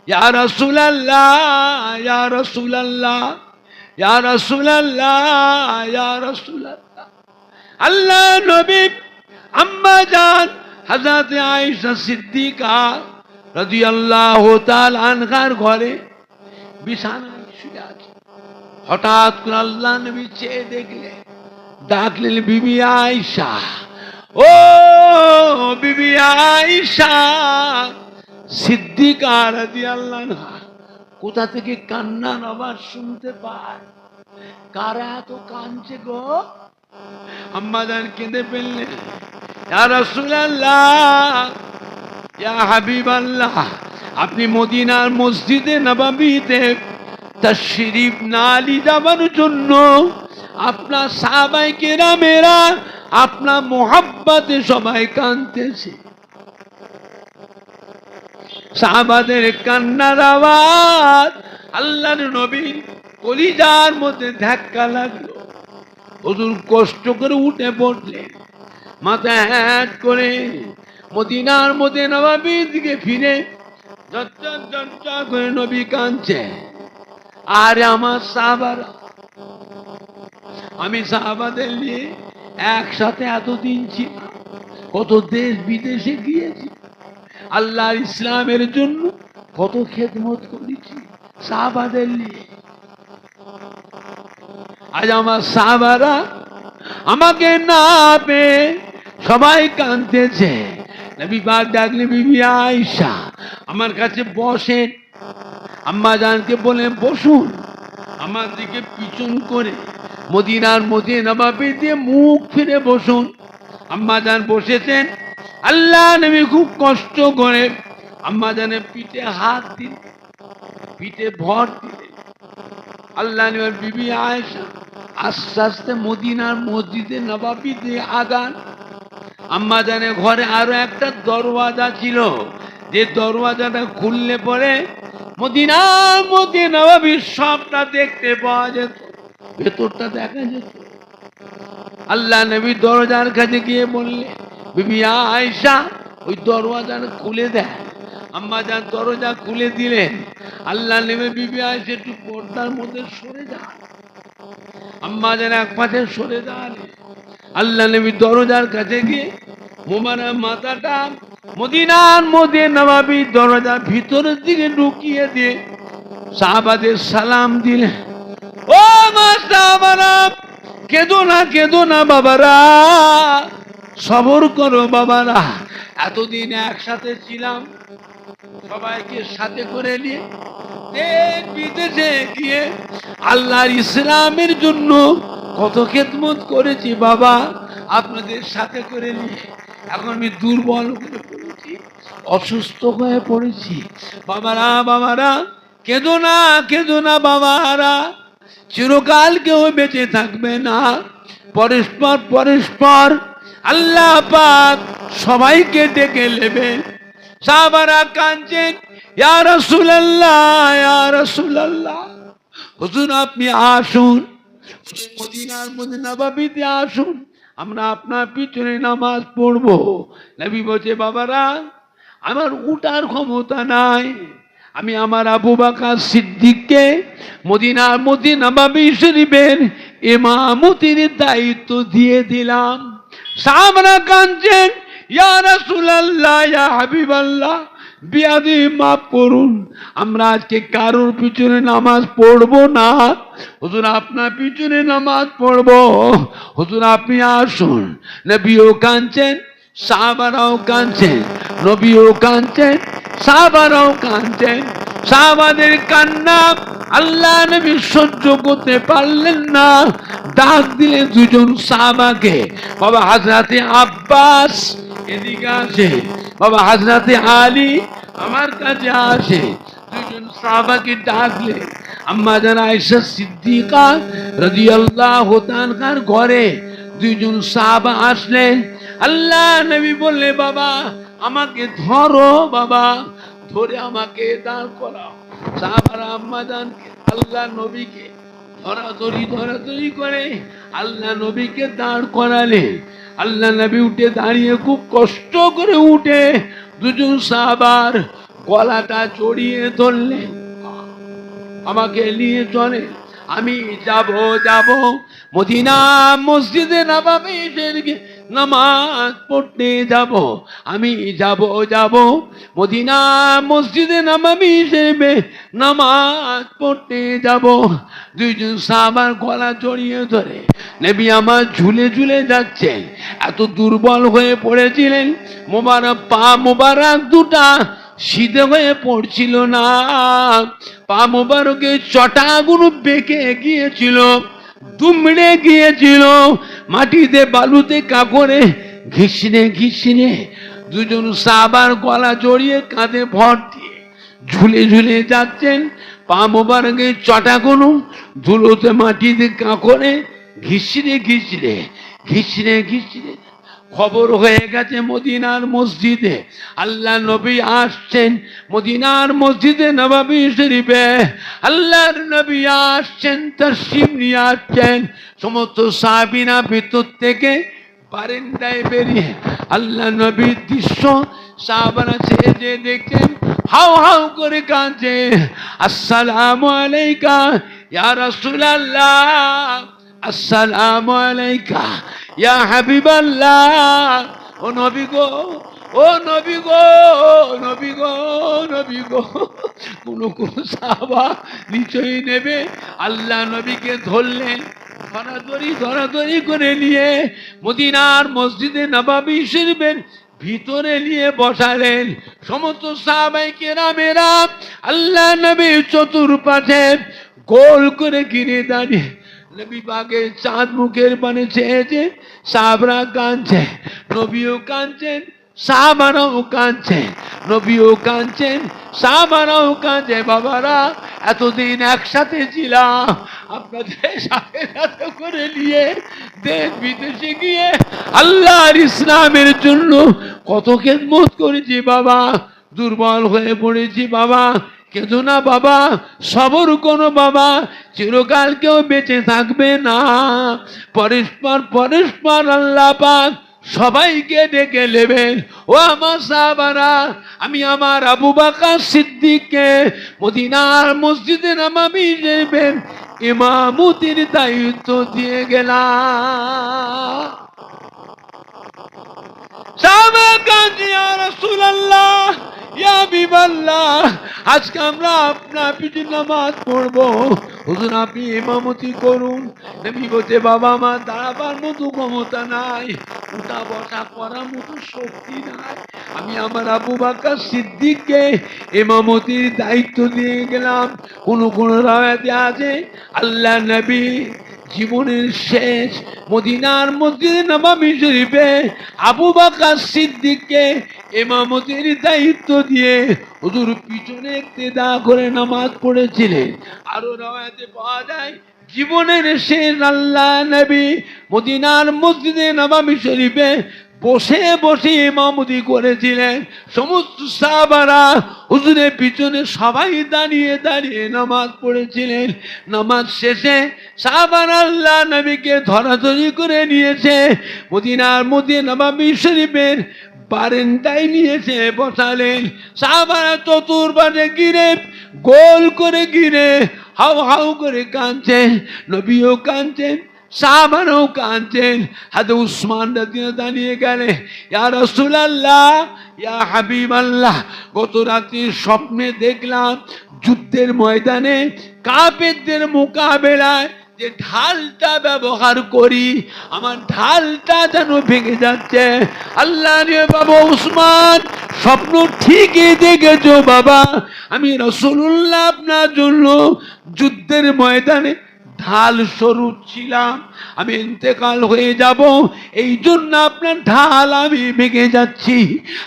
ইয়া রাসূলুল্লাহ, ইয়া রাসূলুল্লাহ, ইয়া রাসূলুল্লাহ, ইয়া রাসূলুল্লাহ। আল্লাহ নবী আম্মা জান হযরত আয়েশা সিদ্দিকা রাদিয়াল্লাহু তাআলা আনহার ঘরে বিছানায় শুয়ে আছে। হঠাৎ করে আল্লাহ নবী চেয়ে দেখলেন, ডাকলেন, বিবি আয়েশা, ও বিবি আয়েশা সিদ্দিকা রাদিয়াল্লাহু আনহা কোথা থেকে কান্নার আওয়াজ শুনতে পায়? কারা এত কাঁদছে গো? আম্মাজান কেঁদে ফেললেন, ইয়া রাসূলুল্লাহ, ইয়া হাবিবাল্লাহ, আপনি মদিনার মসজিদে নববীতে তাশরীফ না যাবার জন্য আপনার সাহাবায়ে কেরামেরা আপনার মোহাব্বতে সবাই কাঁদতেছে। সাহাবাদের কান্নার আওয়াজ আল্লাহর নবীর কলিজার মধ্যে ধাক্কা লাগলো। হুজুর কষ্ট করে উঠে পড়লেন, মাথা হ্যাট করে মদিনার মধ্যে নববীর দিকে ফিরে ঝরঝর ঝরঝর করে নবী কাঁদছে। আর আমার সাহাবারা, আমি সাহাবাদের নিয়ে একসাথে এতদিন ছিলাম, কত দেশ বিদেশে গিয়েছি, আল্লাহর ইসলামের জন্য কত খেদমত করেছি সাহাবাদের নিয়ে। আজ আমার সাহাবারা আমাকে না পেয়ে সবাই কাঁদতেছে। নবী পাক ডাকলে, বিবি আয়েশা আমার কাছে বসেন। আম্মা জানকে বলেন, বসুন। আমার দিকে পিছন করে মদিনার মধ্যে নববী দিয়ে মুখ ফিরে বসুন। আম্মা জান বসেছেন। আল্লাহ নবী খুব কষ্ট করে আম্মা জানের পিঠে হাত দিলেন, পিঠে ভর দিলেন। আল্লাহ নবী বিবি আয়েশা আস্তে আস্তে মদিনার মসজিদে নববী দিয়ে আগান। আম্মা জানের ঘরে আরো একটা দরওয়াজা ছিল, যে দরওয়াজাটা খুললে পরে মদিনার মধ্যে নববীর সবটা দেখতে পাওয়া যেত, ভেতরটা দেখা যেত। আল্লাহ নবী দরজার কাছে গিয়ে বললেন, বিবি আয়েশা ওই দরওয়াজাটা খুলে দেয়। আম্মা জান দরজা খুলে দিলেন। আল্লাহ নবী, বিবি আয়েশা একটু পর্দার মধ্যে সরে যান। আম্মা জান এক পাশে সরে দাঁড়ালেন। আল্লাহ নবী দরজার কাছে গিয়ে মোবারক মাথাটা মদিনার মধ্যে নববী দরজার ভিতরের দিকে ঢুকিয়ে দিয়ে সাহাবাদের সালাম দিলেন। ও মা সাহাবারা, কেঁদো না বাবারা, সবর করো বাবারা। এতদিন একসাথে ছিলাম, সবাইকে সাথে করে নিয়ে দেশ বিদেশে গিয়ে আল্লাহর ইসলামের জন্য কত খেদমত করেছি বাবা, আপনাদের সাথে করে নিয়ে। এখন আমি দুর্বল হয়ে পড়েছি, অসুস্থ হয়ে পড়েছি। বাবারা কেঁদো না বাবারা, চিরকাল কেউ বেঁচে থাকবে না। পরস্পর আল্লাহ পাক সবাইকে ডেকে নেবেন। সাহাবারা কাঁদছেন, ইয়া রাসূলুল্লাহ, হুজুর আপনি আসুন, মদিনার মধ্যে নববীতে আসুন, আমরা আপনার পিছনে নামাজ পড়বো। নবী বলছে, বাবারা আমার উঠার ক্ষমতা নাই, আমি আমার আবু বকর সিদ্দিককে মদিনার মধ্যে নববী শরীফের ইমামতির দায়িত্ব দিয়ে দিলাম। সাহাবারা কাঁদছেন, ইয়া রাসূলুল্লাহ, ইয়া হাবিবাল্লাহ, বিয়াদি মাফ করুন, আমরা আজকে কারোর পিছনে নামাজ পড়বো না, হুজুর আপনার পিছনে নামাজ পড়বো, হুজুর আপনি আসুন। নবীও কাঁদছেন, সাহাবারাও কাঁদছেন, নবীও কাঁদছেন, সাহাবারাও কাঁদছেন। সাহাবাদের কান্না আল্লাহ নবী সহ্য করতে পারলেন না, ডাক দিলেন দুজন সাহাবাকে, বাবা হযরতে আব্বাস এদিকে আসে, বাবা হযরতে আলী আমার কাছে আসে। দুজন সাহাবাকে ডাকলেন। আম্মা জান আয়েশা সিদ্দিকা রাদিয়াল্লাহু তাআলার ঘরে দুইজন সাহাবা আসলেন। আল্লাহ নবী বললে, বাবা আমাকে ধরো, বাবা ধরে আমাকে দাঁড় করাও। সাহাবারা আম্মা জানকে আল্লাহ নবীকে ধরাধরি করে আল্লাহ নবীকে দাঁড় করালে। আল্লাহ নবী উঠে দাঁড়িয়ে খুব কষ্ট করে উঠে দুজন সাহাবার গলাটা জড়িয়ে ধরলেন, আমাকে নিয়ে চলে, আমি যাব মদিনা মসজিদে নববী নামাজ পড়তে যাব, আমি যাব মদিনা মসজিদে নববী শরীফে নামাজ পড়তে যাব। দুইজন সাহাবার গলা জড়িয়ে ধরে নবী আমার ঝুলে ঝুলে যাচ্ছেন, এত দুর্বল হয়ে পড়েছিলেন, মোবারক পা মোবারক দুটা সিধে হয়ে পড়ছিল না, পা মোবারকের চটাগুলো বেঁকে গিয়েছিল, দুমড়ে গিয়েছিল, মাটিতে বালুতে কাপড়ে ঘিসড়ে ঘিসড়ে দুজন সাহাবার গলা জড়িয়ে কাঁধে ভর দিয়ে ঝুলে ঝুলে যাচ্ছেন। পা মোবারকের চটাগুলো ধুলোতে মাটিতে কাঁকড়ে ঘিসড়ে ঘিসড়ে ঘিসড়ে ঘিসড়ে খবর হয়ে গেছে মদিনার মসজিদে আল্লাহ নবী আসছেন, মদিনার মসজিদে নববী শরীফে আল্লাহর নবী আসছেন, তাশরীফ নিয়ে আসছেন। সমস্ত সাহাবীরা ভিতর থেকে বারান্দায় বেরিয়ে আল্লাহ নবীর দৃশ্য সাহাবারা চেয়ে চেয়ে দেখছেন, হাউ হাউ করে কাঁদছে, আসসালামু আলাইকা ইয়া রাসূলুল্লাহ, আসসালামু আলাইকা ইয়া হাবিবাল্লাহ। ও নবী গো, ও নবী গো, নবী গো, নবী গো। কোন সাহাবা নিশ্চয়ই নেবে, আল্লাহ নবীকে ধরলেন, ধরাধরি করে নিয়ে মদিনার মসজিদে নববী শরীফের ভিতরে নিয়ে বসালেন। সমস্ত সাহাবায়ে কেরামেরা আল্লাহ নবীর চতুর্পাশে গোল করে ঘিরে দাঁড়িয়ে নবী পাকের চাঁদ মুখের পানে চেয়েছে, সাহাবারা কাঁদছে, নবীও কাঁদছেন, সাহাবারাও কাঁদছেন, নবীও কাঁদছেন, সাহাবারাও কাঁদছে। বাবারা এতদিন একসাথে ছিলাম, আপনাদের সাথে সাথে করে নিয়ে দেশ বিদেশে গিয়ে আল্লাহর ইসলামের জন্য কত খেদমত করেছি বাবা, দুর্বল হয়ে পড়েছি বাবা, কেঁদো না বাবা, সবর করো বাবা, চিরকাল কেউ বেঁচে থাকবে না, পরস্পর আল্লাহ পাক সবাইকে ডেকে নেবেন। ও আমার সাহাবারা, আমি আমার আবু বকর সিদ্দিককে মদিনার মসজিদে নববী শরীফের ইমামতির দায়িত্ব দিয়ে গেলাম। সাহাবা কাঁদছে, ইয়া রাসূলুল্লাহ, ইয়া হাবিবাল্লাহ, আজকে আমরা আপনার পিছনে নামাজ পড়বো, হুজুর আপনি ইমামতি করুন। নবী বলছে, বাবা আমার দাঁড়াবার মতো ক্ষমতা নাই, উঠা বসা করার মতো শক্তি নাই, আমি আমার আবু বকর সিদ্দিককে ইমামতির দায়িত্ব দিয়ে গেলাম। কোন রাওয়াতে আছে আল্লাহ নবী জীবনের শেষ মদিনার মসজিদে নববী শরীফে আবু বকর সিদ্দিককে ইমামতির দায়িত্ব দিয়ে হুজুর পিছনে ইক্তেদা করে নামাজ পড়েছিলেন। আরো রাওয়াতে পাওয়া যায় জীবনের শেষ আল্লাহ নবী মদিনার মসজিদে নববী শরীফে বসে বসে ইমামতি করেছিলেন। সমস্ত সাহাবারা হুজুরের পিছনে সবাই দাঁড়িয়ে দাঁড়িয়ে নামাজ পড়েছিলেন। নামাজ শেষে সাহাবারা আল্লাহ নবীকে ধরাধরি করে নিয়েছে, মদিনার মধ্যে নববী শরীফের বারান্দায় নিয়েছে বসালেন। সাহাবারা চতুর্পাশে ঘিরে গোল করে ঘিরে হাউ হাউ করে কাঁদছেন, নবীও কাঁদছেন, সাহাবারাও কাঁদছেন। হাজরত উসমান রাদিয়াল্লাহু দাঁড়িয়ে গেলেন, ইয়া রাসূলুল্লাহ, ইয়া হাবিবাল্লাহ, গত রাতে স্বপ্নে দেখলাম যুদ্ধের ময়দানে কাফেরদের মোকাবেলায় যে ঢালটা ব্যবহার করি, আমার ঢালটা যেন ভেঙে যাচ্ছে। আল্লাহ রে বাবা উসমান, স্বপ্ন ঠিকই দেখেছো বাবা, আমি রাসূলুল্লাহ আপনার জন্য যুদ্ধের ময়দানে ঢাল স্বরূপ ছিলাম, আমি ইন্তেকাল হয়ে যাব, এই জন্য আপনার ঢাল আমি ভেঙে যাচ্ছি।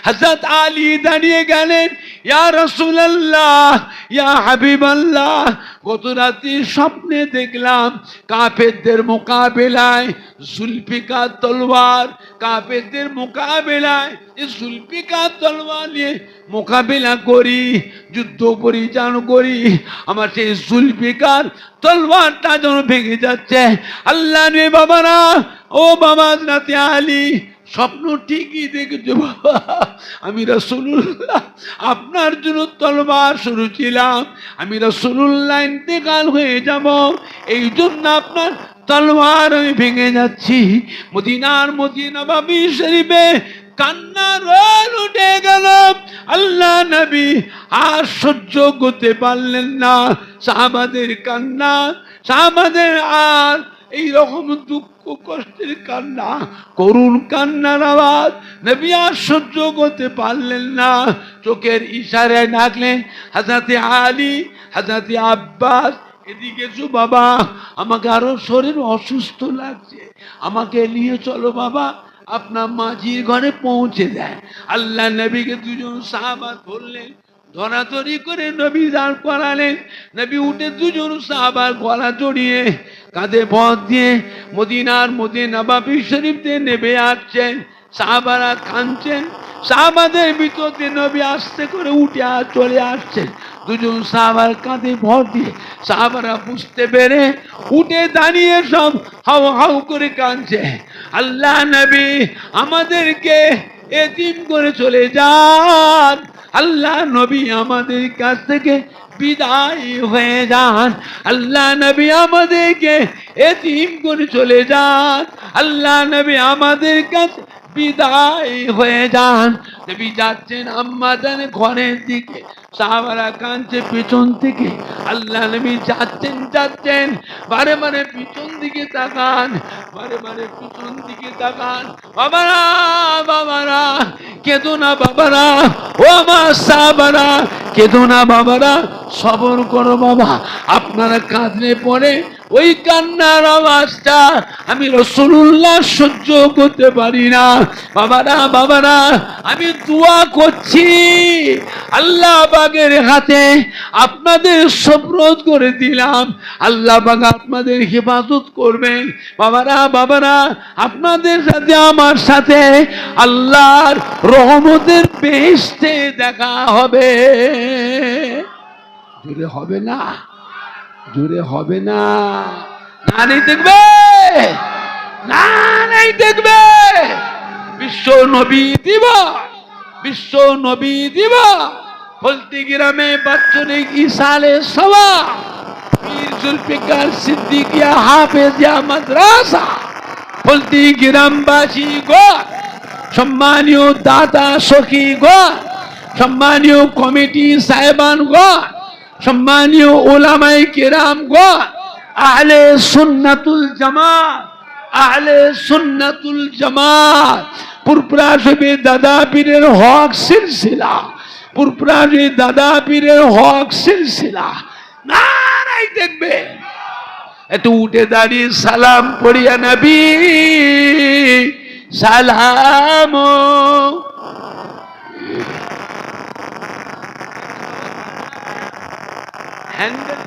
হযরত আলী দাঁড়িয়ে গেলেন, ইয়া রাসূলুল্লাহ, ইয়া হাবিবাল্লাহ, গত রাতে স্বপ্নে দেখলাম কাফেরদের মোকাবেলায় জুলফিকার তলোয়ার, কাফেরদের মোকাবেলায় জুলফিকার তলোয়ার নিয়ে মোকাবেলা করি, যুদ্ধ পরিচালনা করি, আমার সেই জুলফিকার তলোয়ারটা যেন ভেঙে যাচ্ছে। আল্লাহ রে বাবারা, ও বাবা রাতে আলী, স্বপ্ন ঠিকই দেখেছো বাবা, আমি রাসূলুল্লাহ আপনার জন্য তলোয়ার শুরু ছিলাম, আমি রাসূলুল্লাহ ইন্তেকাল হয়ে যাব, এই জন্য আপনার তলোয়ার আমি ভেঙে যাচ্ছি। মদিনার মসজিদ নববী শরীফে কান্নার রোল উঠে গেল। আল্লাহ নবী আর সহ্য করতে পারলেন না সাহাবাদের কান্না, সাহাবাদের আর এই রকম দুঃখ কষ্টের কান্না, করুণ কান্নার আওয়াজ নবী আর সহ্য করতে পারলেন না। চোখের ইশারায় ডাকলেন হযরত আলী, হযরত আব্বাস, এদিকে এসো বাবা, আমাকে আরো শরীর অসুস্থ লাগছে, আমাকে নিয়ে চলো বাবা, আপনার মাঝির ঘরে পৌঁছে দেয়। আল্লাহ নবীকে দুজন সাহাবা ধরলেন, ধরাধরি করে নবী দাঁড় করালেন। নবী উঠে দুজন সাহাবার গলা জড়িয়ে কাঁধে ভর দিয়ে মদিনার মসজিদ নববী শরীফে নেমে আসছেন। সাহাবারা কাঁদছেন, সাহাবাদের ভিতর দিয়ে নবী আস্তে করে উঠে চলে আসছেন। দুজন সাহাবার কাঁধে ভর দিয়ে সাহাবারা বুঝতে পেরে উঠে দাঁড়িয়ে সব হাউ হাউ করে কাঁদছে। আল্লাহ নবী আমাদেরকে এতিম করে চলে যান, আল্লাহ নবী আমাদের কাছ থেকে বিদায় হয়ে যান, আল্লাহ নবী আমাদেরকে এতিম করে চলে যান, আল্লাহ নবী আমাদের কাছে বিদায় হয়ে যান। নবী যাচ্ছেন আম্মা জানের ঘরের দিকে, সাহাবারা কাঁদছে পেছন থেকে। আল্লাহ নবী যাচ্ছেন, বারে বারে পিছন দিকে তাকান, বারে বারে পিছন দিকে তাকান। বাবারা বাবারা কেঁদো না, বাবারা ও আমার সাহাবারা কেঁদো না, বাবারা সবর করো বাবা। আপনারা কাঁদলে পরে ওই কান্নার আওয়াজটা আমি রাসূলুল্লাহ সহ্য করতে পারি না। বাবারা বাবারা আমি দোয়া করছি, আল্লাহ পাকের হাতে আপনাদের সুপুর্দ করে দিলাম, আল্লাহ পাক আপনাদের হেফাজত করবেন। বাবারা বাবারা আপনাদের সাথে আমার সাথে আল্লাহর রহমতের বেহেশতে দেখা হবে। জোরে হবে না, জোরে হবে না, না নেই দেখবে, না নেই দেখবে। বিশ্ব নবী দিবস, বিশ্ব নবী দিবস হলতি গ্রামে বাৎসরিক ইসালে সভা, পীর জুলফিকার সিদ্দিকিয়া হাফেজিয়া মাদ্রাসা হলতি গ্রামবাসী গো, সম্মানীয় দাতা সখী গো, সম্মানীয় কমিটি সাহেবান গো, সম্মানীয় ওলামায়ে কেরাম গো, আহলে সুন্নাতুল জামাত, আহলে সুন্নাতুল জামাত, পুরপুরা শরীফের দাদা পীরের হক সিলসিলা, পুরপুরা শরীফের দাদা পীরের হক সিলসিলা নারাই দেখবে। একটু উঠে দাঁড়িয়ে সালাম পড়িয়া নবী সালাম। হ্যান্ডেল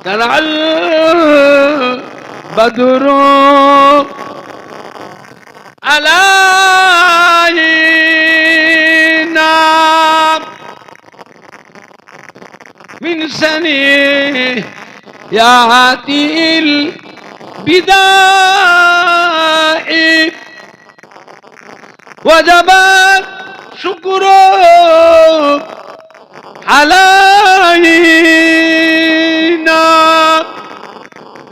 طلع البدر علينا من ثنيات البداء وجب شكر علينا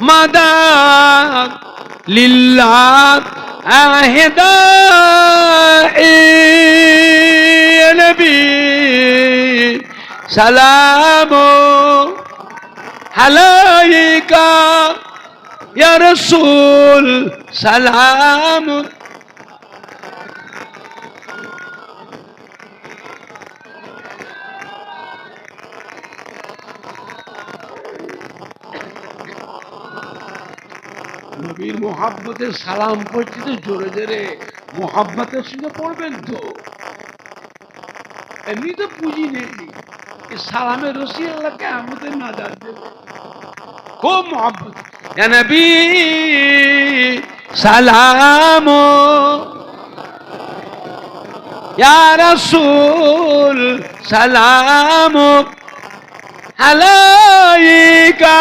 مدى لله أهداء نبي سلام عليك يا رسول سلام নবীর মোহাব্বতের সালাম পড়ছি তো জোরে জোরে মোহাব্বতের সঙ্গে পড়বেন তো, এমনি তো পুঁজি নেই, সালামের রসি আল্লাহকে আমাদের না জানতে খুব মোহাব্বত। ইয়া নবী সালাম ইয়া রাসূল সালাম আলাইকা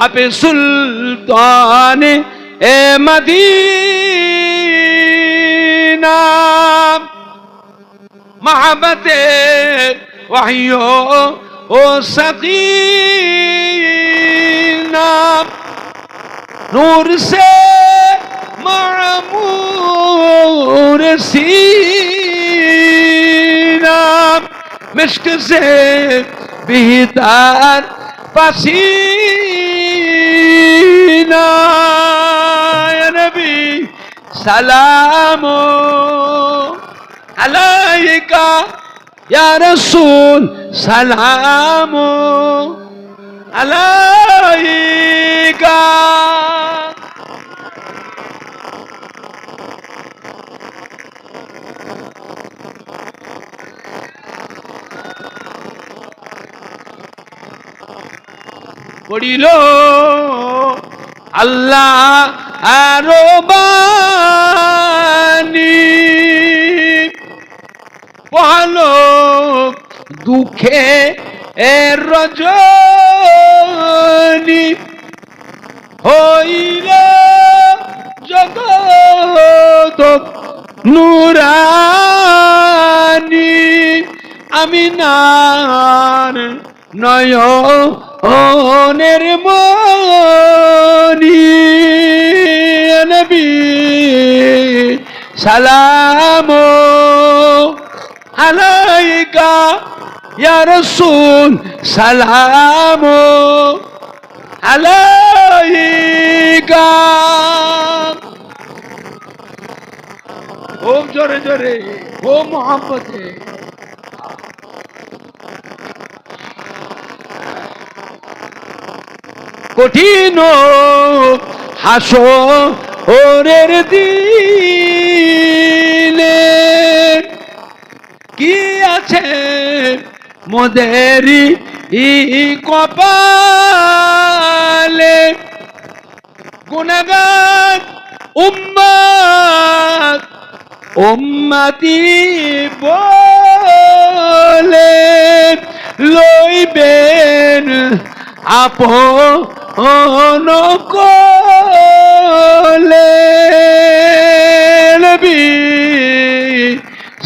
आप सुल्तान ए मदीना मोहब्बत वहियो ओ सकीना नूर से मामूर सीना मिश्क से बेहतर पसीना या नबी सलामो अलैका या रसूल सलामो अलैका পড়িল আল্লাহ আরো বাণী পহালো দুঃখে এর রজনী হইল জগৎ নুরানি আমিনার নয়নের মনি নবী সালামো আলাইকা ইয়া রাসূল সালামো আলাইকা খুব জোরে জোরে ও মোহাম্মদে কঠিন হাসরের দিনে কি আছে মোদেরি কপালে গুনাহগার উম্মত উম্মতি বলে লইবেন আপন কোলে নবী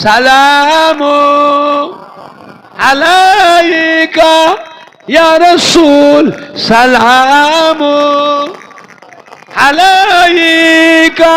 সালামো আলাইকা ইয়া রাসূল সালামো আলাইকা